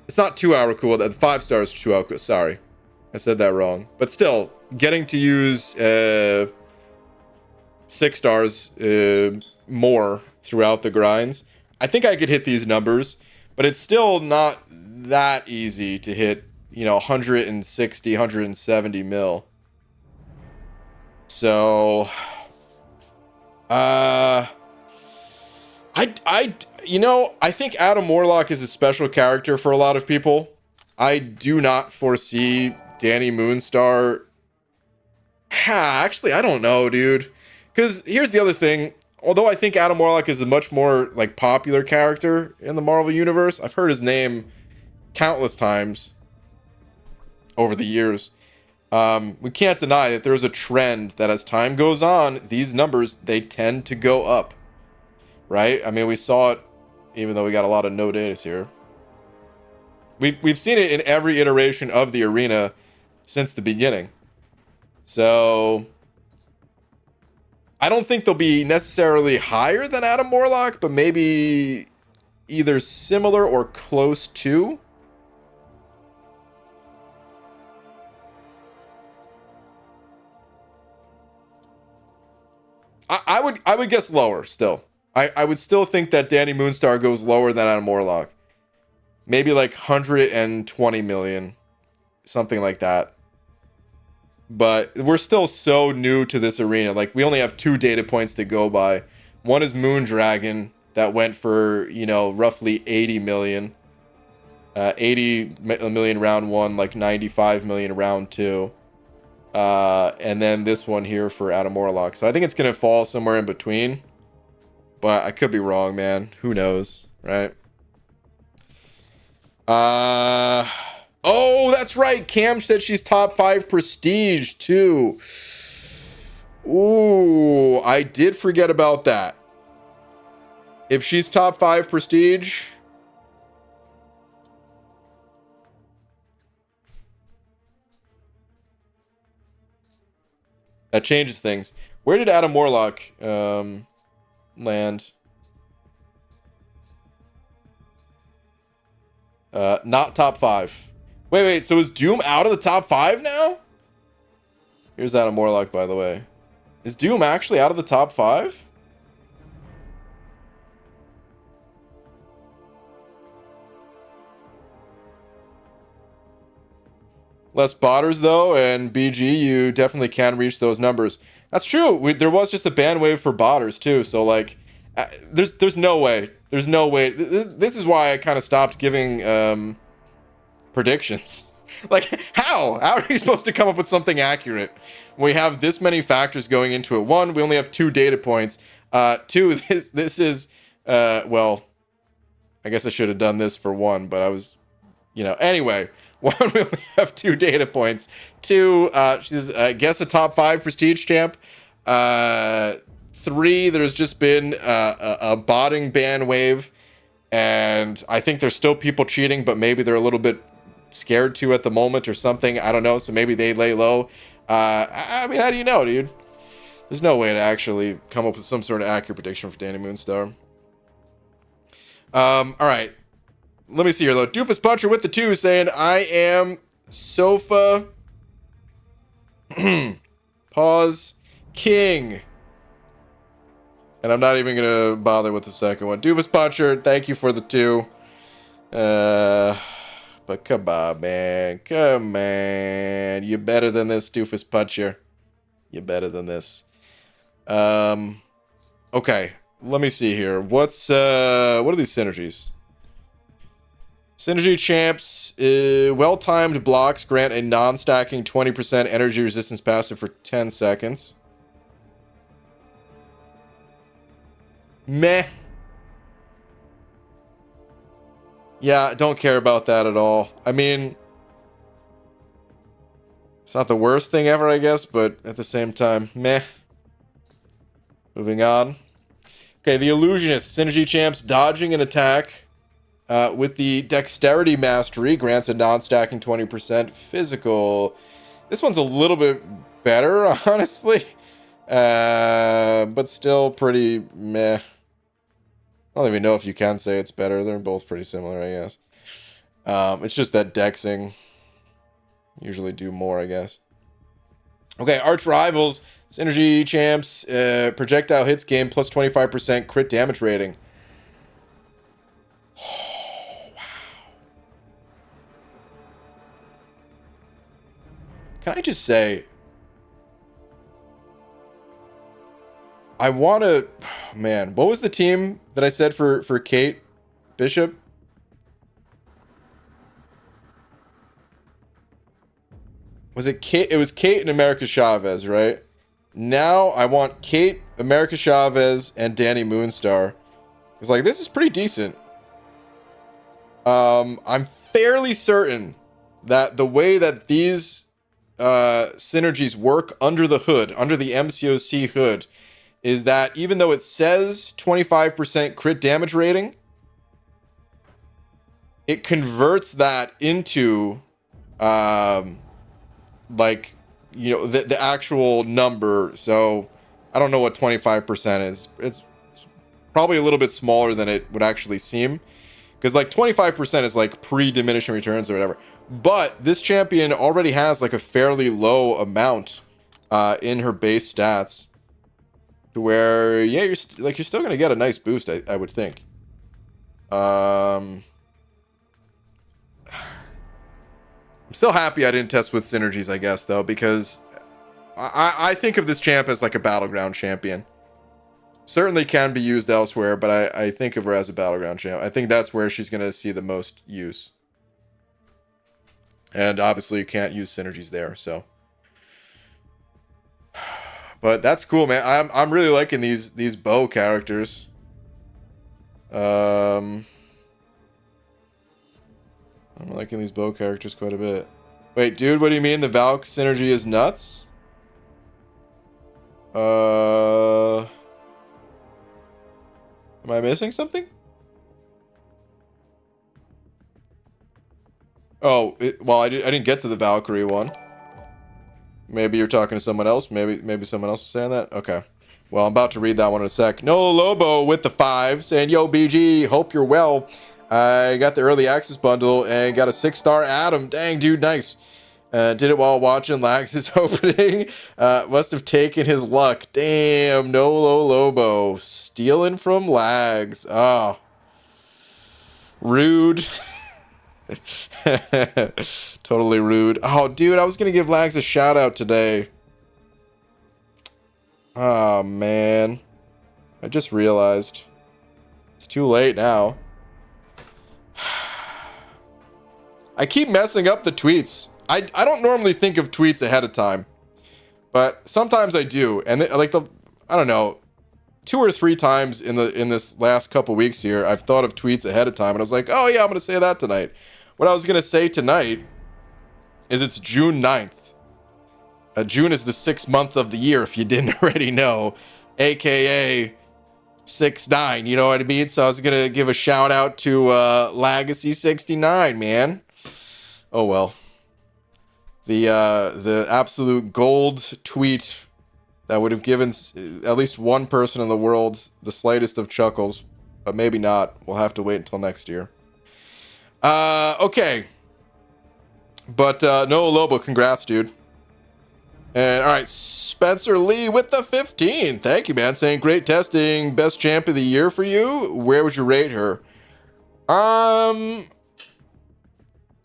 it's not 2-hour cooldown, 5 stars 2-hour cooldown. Sorry, I said that wrong. But still, getting to use 6 stars more throughout the grinds, I think I could hit these numbers, but it's still not that easy to hit, 160, 170 mil. So, I think Adam Warlock is a special character for a lot of people. I do not foresee Dani Moonstar. Actually, I don't know, dude. Because here's the other thing. Although I think Adam Warlock is a much more popular character in the Marvel Universe, I've heard his name countless times over the years. We can't deny that there's a trend that as time goes on, these numbers, they tend to go up. Right? I mean, we saw it, even though we got a lot of no datas here. We've seen it in every iteration of the arena since the beginning. So I don't think they'll be necessarily higher than Adam Warlock, but maybe either similar or close to. I would guess lower still. I would still think that Dani Moonstar goes lower than Adam Warlock. Maybe 120 million. Something like that. But we're still so new to this arena. We only have 2 data points to go by. One is Moondragon that went for, roughly 80 million. 80 million round 1, 95 million round 2. And then this one here for Adam Warlock. So I think it's going to fall somewhere in between. But I could be wrong, man. Who knows, right? Oh, that's right. Cam said she's top 5 prestige, too. Ooh, I did forget about that. If she's top 5 prestige... that changes things. Where did Adam Warlock land? Not top 5. Wait. So is Doom out of the top 5 now? Here's Adam Warlock, by the way. Is Doom actually out of the top 5? Less botters, though, and BG, you definitely can reach those numbers. That's true. There was just a ban wave for botters, too. So, there's no way. There's no way. This is why I kind of stopped giving predictions. How? How are you supposed to come up with something accurate? We have this many factors going into it. 1, we only have 2 data points. 2, this is, well, I guess I should have done this for 1, but I was, anyway. 1, we only have 2 data points. 2, she's, I guess, a top 5 prestige champ. 3, there's just been a botting ban wave. And I think there's still people cheating, but maybe they're a little bit scared to at the moment or something. I don't know. So maybe they lay low. I mean, how do you know, dude? There's no way to actually come up with some sort of accurate prediction for Dani Moonstar. All right. Let me see here, though. Doofus Puncher with the 2 saying, I am Sofa. Pause. King. And I'm not even going to bother with the second one. Doofus Puncher, thank you for the 2. But come on, man. Come on. You're better than this, Doofus Puncher. You're better than this. Okay. Let me see here. What are these synergies? Synergy champs, well-timed blocks grant a non-stacking 20% energy resistance passive for 10 seconds. Meh. Yeah, don't care about that at all. I mean, it's not the worst thing ever, I guess, but at the same time, meh. Moving on. Okay, the Illusionist, Synergy champs, dodging an attack. With the Dexterity Mastery, grants a non-stacking 20% physical. This one's a little bit better, honestly. But still pretty meh. I don't even know if you can say it's better. They're both pretty similar, I guess. It's just that dexing usually do more, I guess. Okay, Arch Rivals, Synergy Champs, projectile hits game plus 25% crit damage rating. Oh, wow. Can I just say, I want to, man, what was the team that I said for Kate Bishop? Was it Kate? It was Kate and America Chavez, right? Now I want Kate, America Chavez, and Dani Moonstar. It's like, this is pretty decent. I'm fairly certain that the way that these synergies work under the hood, under the MCOC hood, is that even though it says 25% crit damage rating, it converts that into like, you know, the actual number. So I don't know what 25% is. It's probably a little bit smaller than it would actually seem, because like 25% is like pre-diminishing returns or whatever. But this champion already has like a fairly low amount in her base stats, to where, yeah, you're still gonna get a nice boost, I would think. I'm still happy I didn't test with synergies, I guess, though, because I think of this champ as like a battleground champion. Certainly can be used elsewhere, but I think of her as a battleground champ. I think that's where she's gonna see the most use. And obviously you can't use synergies there, so. But that's cool, man. I'm really liking these bow characters. I'm liking these bow characters quite a bit. Wait, dude, what do you mean the Valk synergy is nuts? Am I missing something? Oh, well, I didn't get to the Valkyrie one. Maybe you're talking to someone else. Maybe someone else is saying that. Okay. Well, I'm about to read that one in a sec. No Lobo with the 5 saying, yo, BG, hope you're well. I got the early access bundle and got a 6-star Adam. Dang, dude, nice. Did it while watching Lax's opening. Must have taken his luck. Damn, no Lobo. Stealing from Lags. Oh. Rude. Totally rude. Oh, dude, I was gonna give Lags a shout out today. Oh, man. I just realized. It's too late now. I keep messing up the tweets. I don't normally think of tweets ahead of time, but sometimes I do. And I don't know, 2 or 3 times in this last couple weeks here, I've thought of tweets ahead of time, and I was like, oh yeah, I'm gonna say that tonight. What I was gonna say tonight is it's June 9th. June is the 6th month of the year, if you didn't already know, aka 6-9. You know what I mean? So I was gonna give a shout out to Legacy69, man. Oh well. The absolute gold tweet that would have given at least one person in the world the slightest of chuckles, but maybe not. We'll have to wait until next year. Okay. But Noah Lobo, congrats, dude. And all right, Spencer Lee with the 15. Thank you, man. Saying great testing, best champ of the year for you. Where would you rate her? I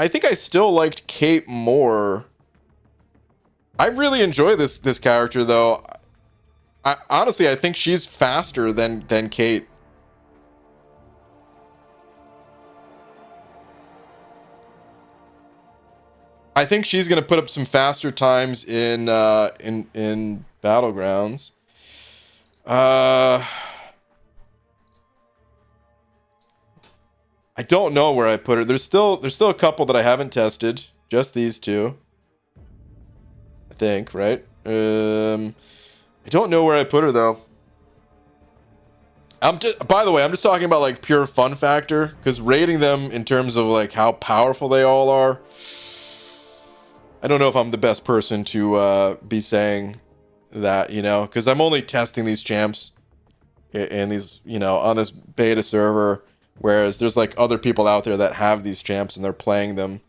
think I still liked Kate more. I really enjoy this character, though. Honestly, I think she's faster than Kate. I think she's gonna put up some faster times in Battlegrounds. I don't know where I put her. There's still a couple that I haven't tested. Just these two, I think, right? I don't know where I put her though. By the way, I'm just talking about like pure fun factor, because rating them in terms of like how powerful they all are, I don't know if I'm the best person to be saying that, you know, because I'm only testing these champs in these, you know, on this beta server, whereas there's like other people out there that have these champs and they're playing them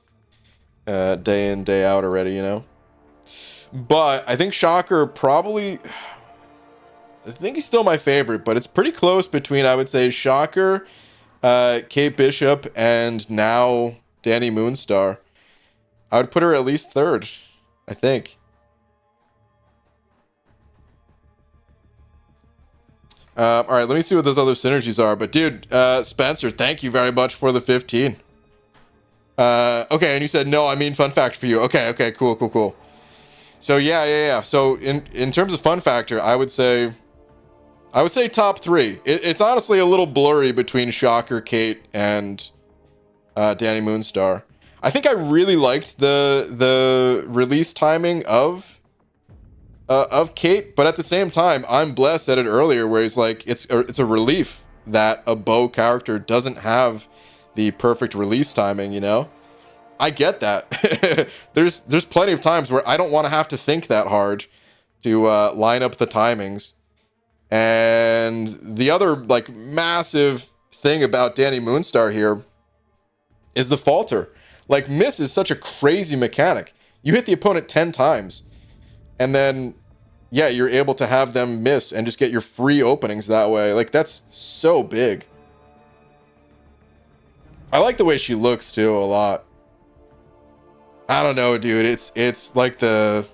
day in, day out already, you know. But I think Shocker probably, I think he's still my favorite, but it's pretty close between, I would say, Shocker, Kate Bishop, and now Dani Moonstar. I would put her at least third, I think. All right, let me see what those other synergies are. But dude, Spencer, thank you very much for the 15. Okay, and you said no, I mean fun fact for you. Okay, cool. So yeah. So in terms of fun factor, I would say top 3. It's honestly a little blurry between Shocker, Kate, and Dani Moonstar. I think I really liked the release timing of Kate, but at the same time, I'm blessed said it earlier, where he's like, it's a relief that a bow character doesn't have the perfect release timing, you know? I get that. There's plenty of times where I don't want to have to think that hard to line up the timings. And the other like massive thing about Dani Moonstar here is the falter. Like, miss is such a crazy mechanic. You hit the opponent 10 times, and then, yeah, you're able to have them miss and just get your free openings that way. Like, that's so big. I like the way she looks, too, a lot. I don't know, dude. It's like the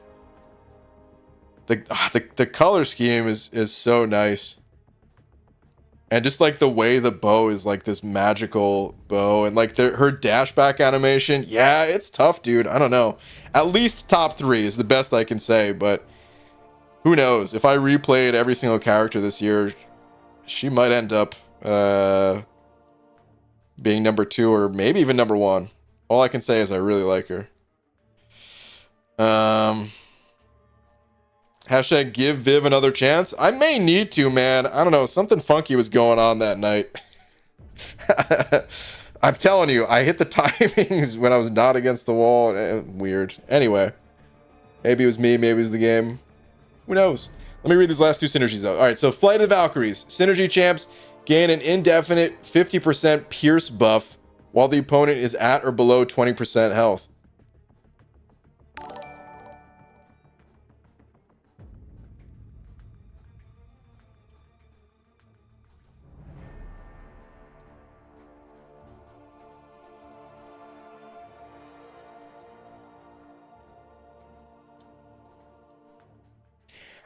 color scheme is so nice. And just like the way the bow is like this magical bow, and like her dashback animation, yeah, it's tough, dude. I don't know. At least top 3 is the best I can say, but who knows? If I replayed every single character this year, she might end up being number 2 or maybe even number 1. All I can say is I really like her. Hashtag give Viv another chance. I may need to, man. I don't know. Something funky was going on that night. I'm telling you, I hit the timings when I was not against the wall. Weird. Anyway. Maybe it was me. Maybe it was the game. Who knows? Let me read these last 2 synergies, though. All right, so Flight of the Valkyries. Synergy champs gain an indefinite 50% pierce buff while the opponent is at or below 20% health.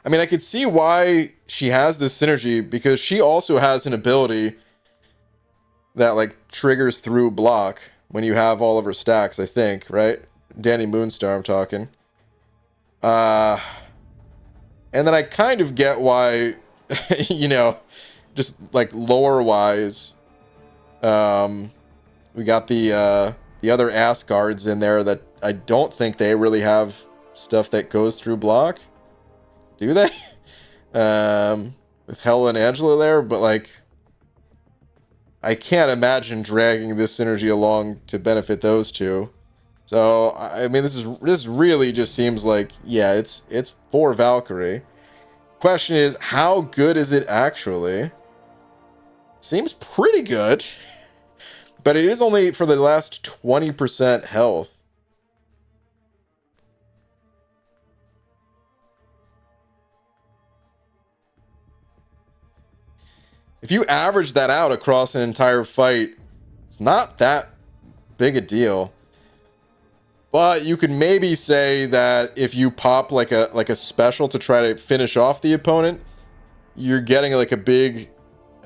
I mean, I could see why she has this synergy, because she also has an ability that, like, triggers through block when you have all of her stacks, I think, right? Dani Moonstar, I'm talking. And then I kind of get why, you know, just, like, lore-wise, we got the other ass guards in there that I don't think they really have stuff that goes through block. Do they? With Hella and Angela there, but like, I can't imagine dragging this synergy along to benefit those two. So I mean, this really just seems like, yeah, it's for Valkyrie. Question is, how good is it actually? Seems pretty good, but it is only for the last 20% health. If you average that out across an entire fight, it's not that big a deal. But you could maybe say that if you pop like a special to try to finish off the opponent, you're getting like a big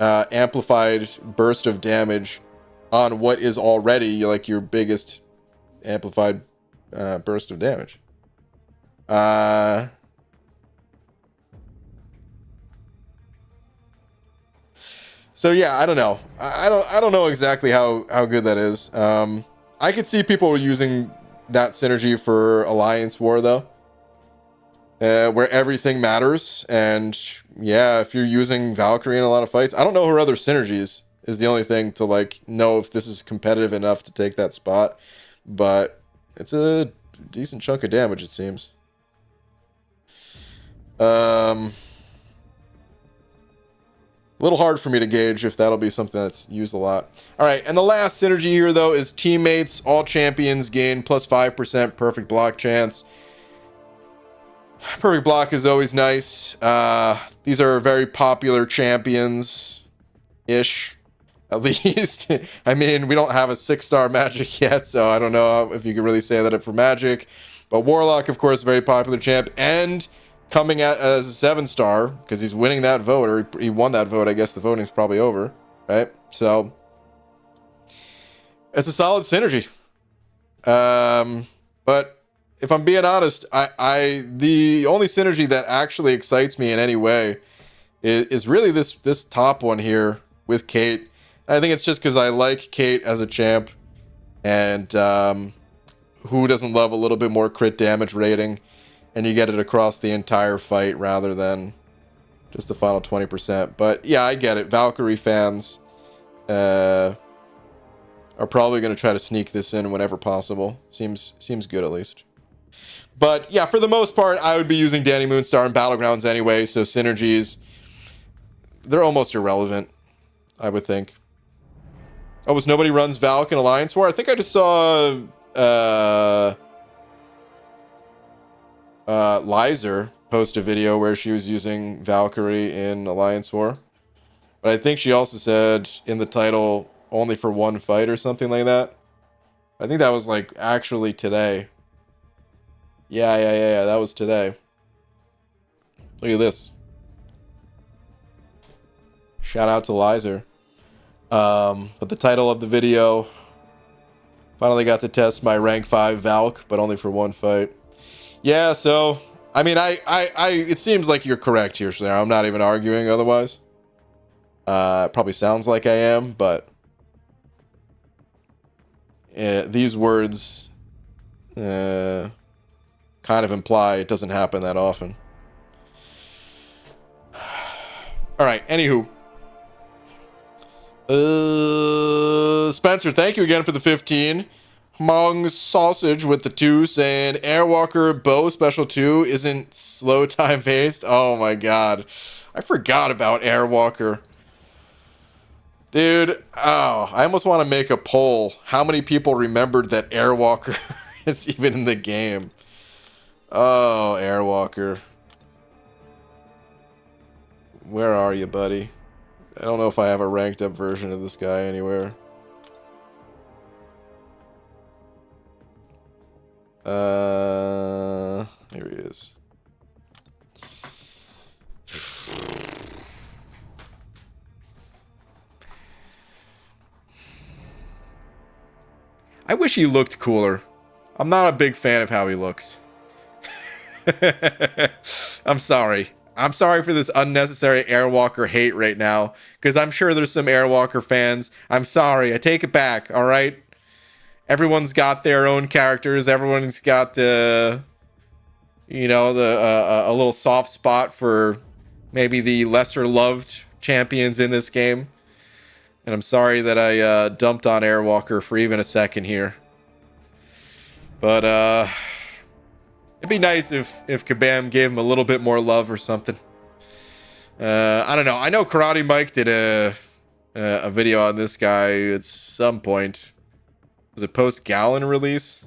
amplified burst of damage on what is already like your biggest amplified burst of damage. So yeah, I don't know. I don't know exactly how good that is. I could see people using that synergy for Alliance War though, where everything matters. And yeah, if you're using Valkyrie in a lot of fights, I don't know her other synergies is the only thing to like know if this is competitive enough to take that spot. But it's a decent chunk of damage, it seems. A little hard for me to gauge if that'll be something that's used a lot. All right, and the last synergy here, though, is teammates. All champions gain plus 5% perfect block chance. Perfect block is always nice. These are very popular champions-ish, at least. I mean, we don't have a 6-star magic yet, so I don't know if you could really say that for magic. But Warlock, of course, very popular champ, and coming at as a 7-star, because he's winning that vote, or he won that vote. I guess the voting's probably over, right? So it's a solid synergy. But if I'm being honest, the only synergy that actually excites me in any way is really this top one here with Kate. I think it's just because I like Kate as a champ, and who doesn't love a little bit more crit damage rating, and you get it across the entire fight rather than just the final 20%. But yeah, I get it. Valkyrie fans are probably going to try to sneak this in whenever possible. Seems good at least. But yeah, for the most part, I would be using Dani Moonstar in Battlegrounds anyway, so synergies, they're almost irrelevant, I would think. Oh, was nobody runs Valk in Alliance War? I think I just saw Lizer post a video where she was using Valkyrie in Alliance War. But I think she also said in the title, only for one fight or something like that. I think that was like actually today. Yeah, that was today. Look at this. Shout out to Lizer. But the title of the video, finally got to test my rank 5 Valk, but only for one fight. Yeah, so I mean, it seems like you're correct here, Slayer. I'm not even arguing otherwise. It probably sounds like I am, but these words kind of imply it doesn't happen that often. All right, anywho. Spencer, thank you again for the 15. Hmong Sausage with the 2 saying Airwalker Bow Special 2 isn't slow time based. Oh my god. I forgot about Airwalker. Dude, oh, I almost want to make a poll. How many people remembered that Airwalker is even in the game? Oh, Airwalker. Where are you, buddy? I don't know if I have a ranked up version of this guy anywhere. Here he is. I wish he looked cooler. I'm not a big fan of how he looks. I'm sorry. I'm sorry for this unnecessary Airwalker hate right now, because I'm sure there's some Airwalker fans. I'm sorry. I take it back, all right? Everyone's got their own characters. Everyone's got the, you know, a little soft spot for maybe the lesser loved champions in this game. And I'm sorry that I dumped on Airwalker for even a second here. But it'd be nice if Kabam gave him a little bit more love or something. I don't know. I know Karate Mike did a video on this guy at some point. Was it post-Gallon release?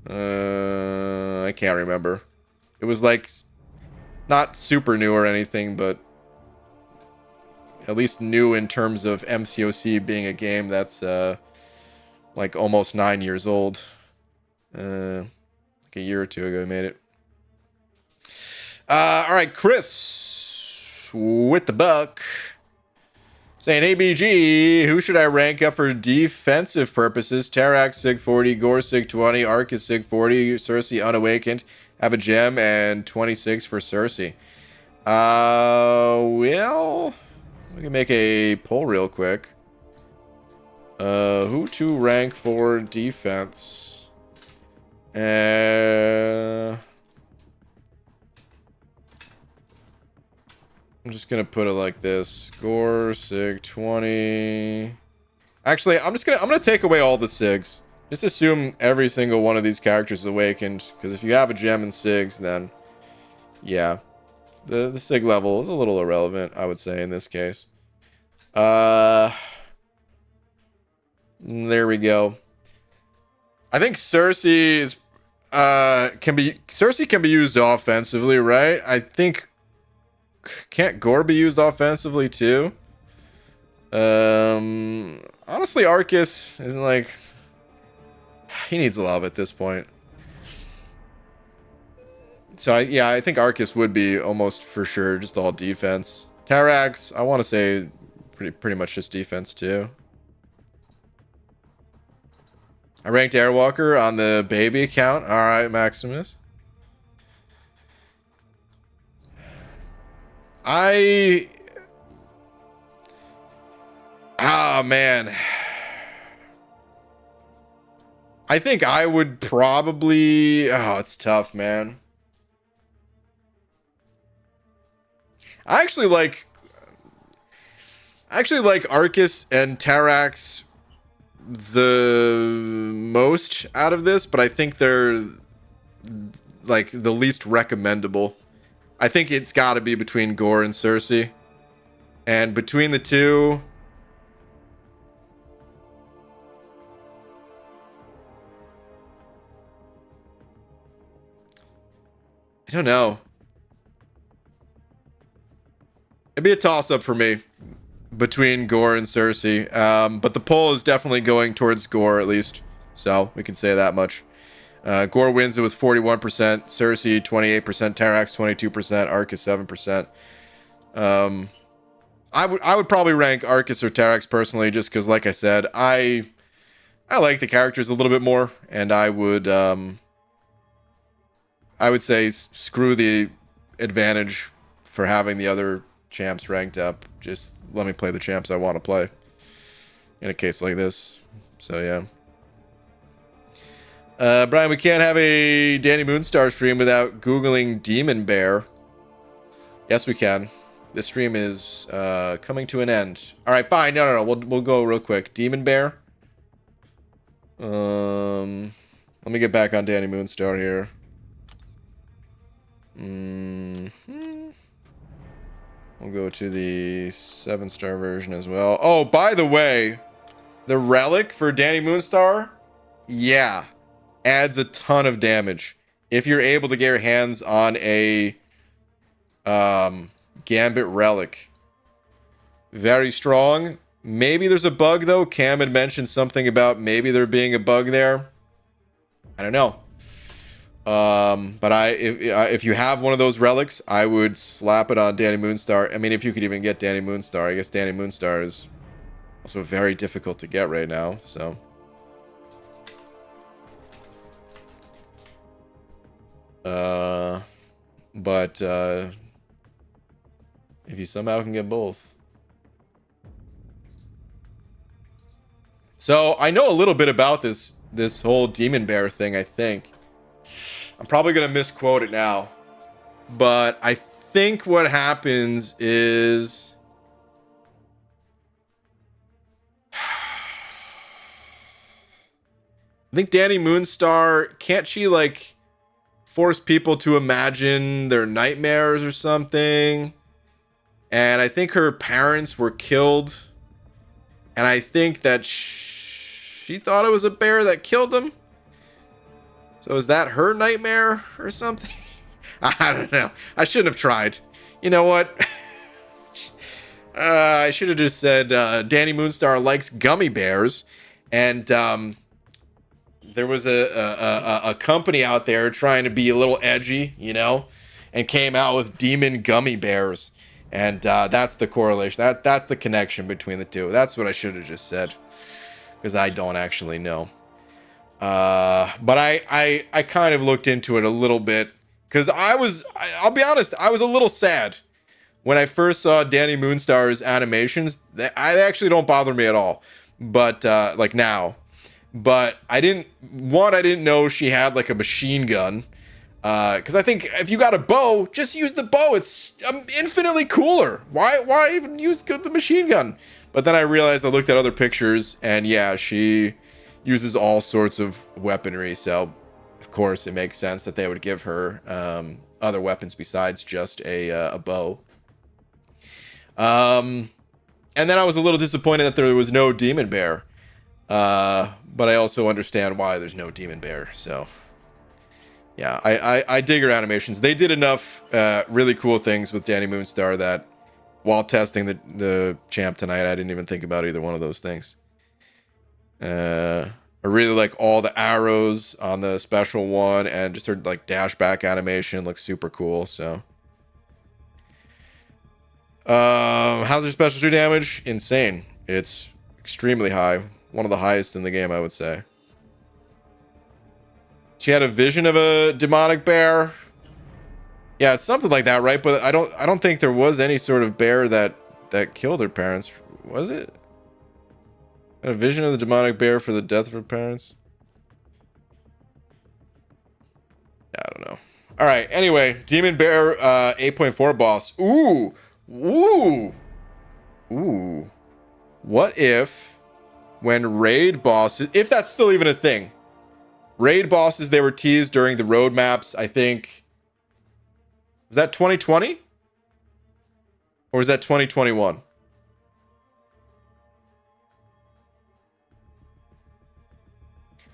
I can't remember. It was like not super new or anything, but at least new in terms of MCOC being a game that's like almost 9 years old. Like a year or two ago, I made it. All right, Chris with the buck saying, ABG, who should I rank up for defensive purposes? Tarak Sig 40, Gore Sig 20, Arcus Sig 40, Cersei Unawakened, have a gem, and 26 for Cersei. Well, we can make a poll real quick. Who to rank for defense? I'm just gonna put it like this. Gore, Sig 20. Actually, I'm gonna take away all the Sigs. Just assume every single one of these characters is awakened, because if you have a gem and Sigs, then yeah. The sig level is a little irrelevant, I would say, in this case. There we go. I think Cersei is Cersei can be used offensively, right? I think can't Gore be used offensively too? Honestly, Arcus isn't like he needs love at this point. So I think Arcus would be almost for sure just all defense. Tarax, I want to say pretty much just defense too. I ranked Airwalker on the baby account. All right, Maximus. Man. I think I would probably... Oh, it's tough, man. I actually like Arcus and Tarax the most out of this, but I think they're like the least recommendable. I think it's got to be between Gore and Cersei, and between the two, I don't know. It'd be a toss-up for me between Gore and Cersei, but the poll is definitely going towards Gore, at least, so we can say that much. Gore wins it with 41%, Cersei 28%, Tarax 22%, Arcus 7%. I would probably rank Arcus or Tarax personally, just because, like I said, I like the characters a little bit more, and I would say screw the advantage for having the other champs ranked up. Just let me play the champs I want to play in a case like this. So yeah. Brian, we can't have a Dani Moonstar stream without Googling Demon Bear. Yes, we can. This stream is coming to an end. All right, fine. No. We'll go real quick. Demon Bear. Let me get back on Dani Moonstar here. We'll go to the 7-star version as well. Oh, by the way, the Relic for Dani Moonstar, yeah, adds a ton of damage. If you're able to get your hands on a Gambit Relic. Very strong. Maybe there's a bug, though. Cam had mentioned something about maybe there being a bug there. I don't know. But if you have one of those relics, I would slap it on Dani Moonstar. I mean, if you could even get Dani Moonstar. I guess Dani Moonstar is also very difficult to get right now, so. But if you somehow can get both. So, I know a little bit about this whole Demon Bear thing, I think. I'm probably going to misquote it now. But I think what happens is... I think Dani Moonstar, can't she, like, force people to imagine their nightmares or something? And I think her parents were killed. And I think that she thought it was a bear that killed them. So is that her nightmare or something? I don't know. I shouldn't have tried. You know what? I should have just said Dani Moonstar likes gummy bears. And there was a company out there trying to be a little edgy, you know, and came out with demon gummy bears. And that's the correlation. That's the connection between the two. That's what I should have just said. Because I don't actually know. But I kind of looked into it a little bit. Because I'll be honest, I was a little sad. When I first saw Dani Moonstar's animations, they actually don't bother me at all. But, like now. But I didn't know she had like a machine gun. Because I think if you got a bow, just use the bow. It's infinitely cooler. Why even use the machine gun? But then I realized I looked at other pictures, and yeah, she uses all sorts of weaponry. So, of course, it makes sense that they would give her other weapons besides just a bow. And then I was a little disappointed that there was no demon bear. But I also understand why there's no demon bear. So yeah, I dig her animations. They did enough really cool things with Dani Moonstar that while testing the champ tonight, I didn't even think about either one of those things. I really like all the arrows on the special one, and just her like dash back animation looks super cool. So how's her special 2 damage? Insane. It's extremely high. One of the highest in the game, I would say. She had a vision of a demonic bear. Yeah, it's something like that, right? But I don't think there was any sort of bear that killed her parents, was it? A vision of the demonic bear for the death of her parents? I don't know. All right. Anyway, demon bear 8.4 boss. Ooh. Ooh. Ooh. What if when raid bosses, if that's still even a thing, raid bosses, they were teased during the roadmaps, I think. Was that 2020? Or was that 2021?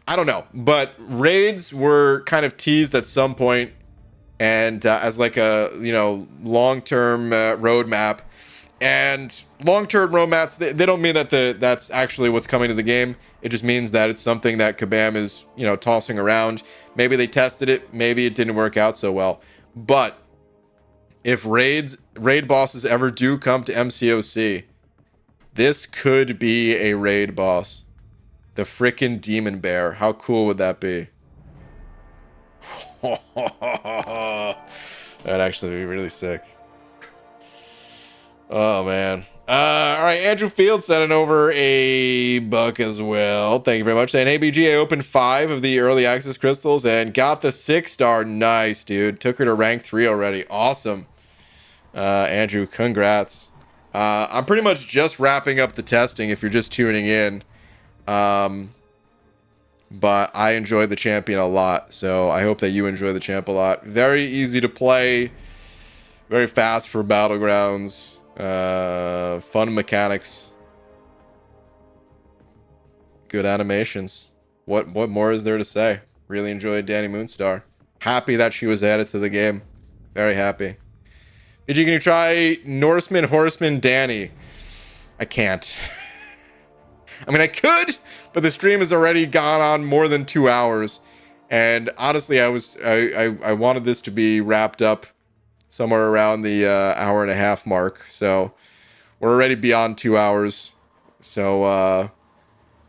I don't know, but raids were kind of teased at some point, and as like a long-term roadmap. And long-term roadmaps, they don't mean that that's actually what's coming to the game. It just means that it's something that Kabam is tossing around. Maybe they tested it, maybe it didn't work out so well. But if raid bosses ever do come to MCOC, this could be a raid boss. The frickin' demon bear. How cool would that be? That'd actually be really sick. Oh, man. All right, Andrew Field sending over a buck as well. Thank you very much. And ABG, I opened 5 of the early access crystals and got the 6-star. Nice, dude. Took her to rank 3 already. Awesome. Andrew, congrats. I'm pretty much just wrapping up the testing if you're just tuning in. But I enjoyed the champion a lot, so I hope that you enjoy the champ a lot. Very easy to play, very fast for battlegrounds, fun mechanics, good animations. What more is there to say? Really enjoyed Dani Moonstar. Happy that she was added to the game. Very happy. Can you try Norseman Horseman Dani? I can't. I mean, I could, but the stream has already gone on more than 2 hours, and honestly, I wanted this to be wrapped up somewhere around the hour and a half mark. So we're already beyond 2 hours. So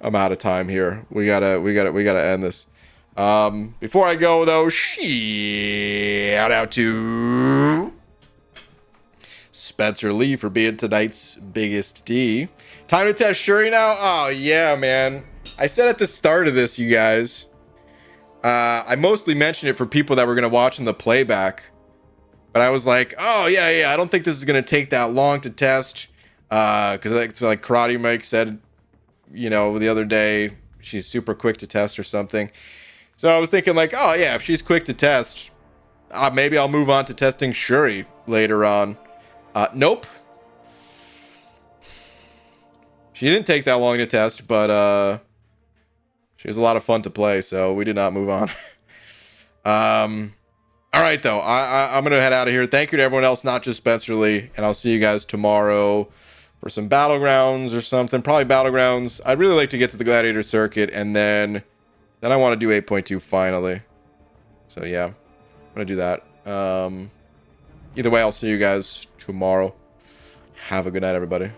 I'm out of time here. We gotta end this. Before I go though, shout out to Spencer Lee for being tonight's biggest D. Time to test Shuri now? Oh, yeah, man. I said at the start of this, you guys, I mostly mentioned it for people that were going to watch in the playback. But I was like, oh, yeah, I don't think this is going to take that long to test. Because like Karate Mike said, the other day, she's super quick to test or something. So I was thinking like, oh, yeah, if she's quick to test, maybe I'll move on to testing Shuri later on. Nope. She didn't take that long to test, but she was a lot of fun to play, so we did not move on. All right, though. I'm going to head out of here. Thank you to everyone else, not just Spencer Lee, and I'll see you guys tomorrow for some Battlegrounds or something. Probably Battlegrounds. I'd really like to get to the Gladiator Circuit, and then I want to do 8.2 finally. So, yeah, I'm going to do that. Either way, I'll see you guys tomorrow. Have a good night, everybody.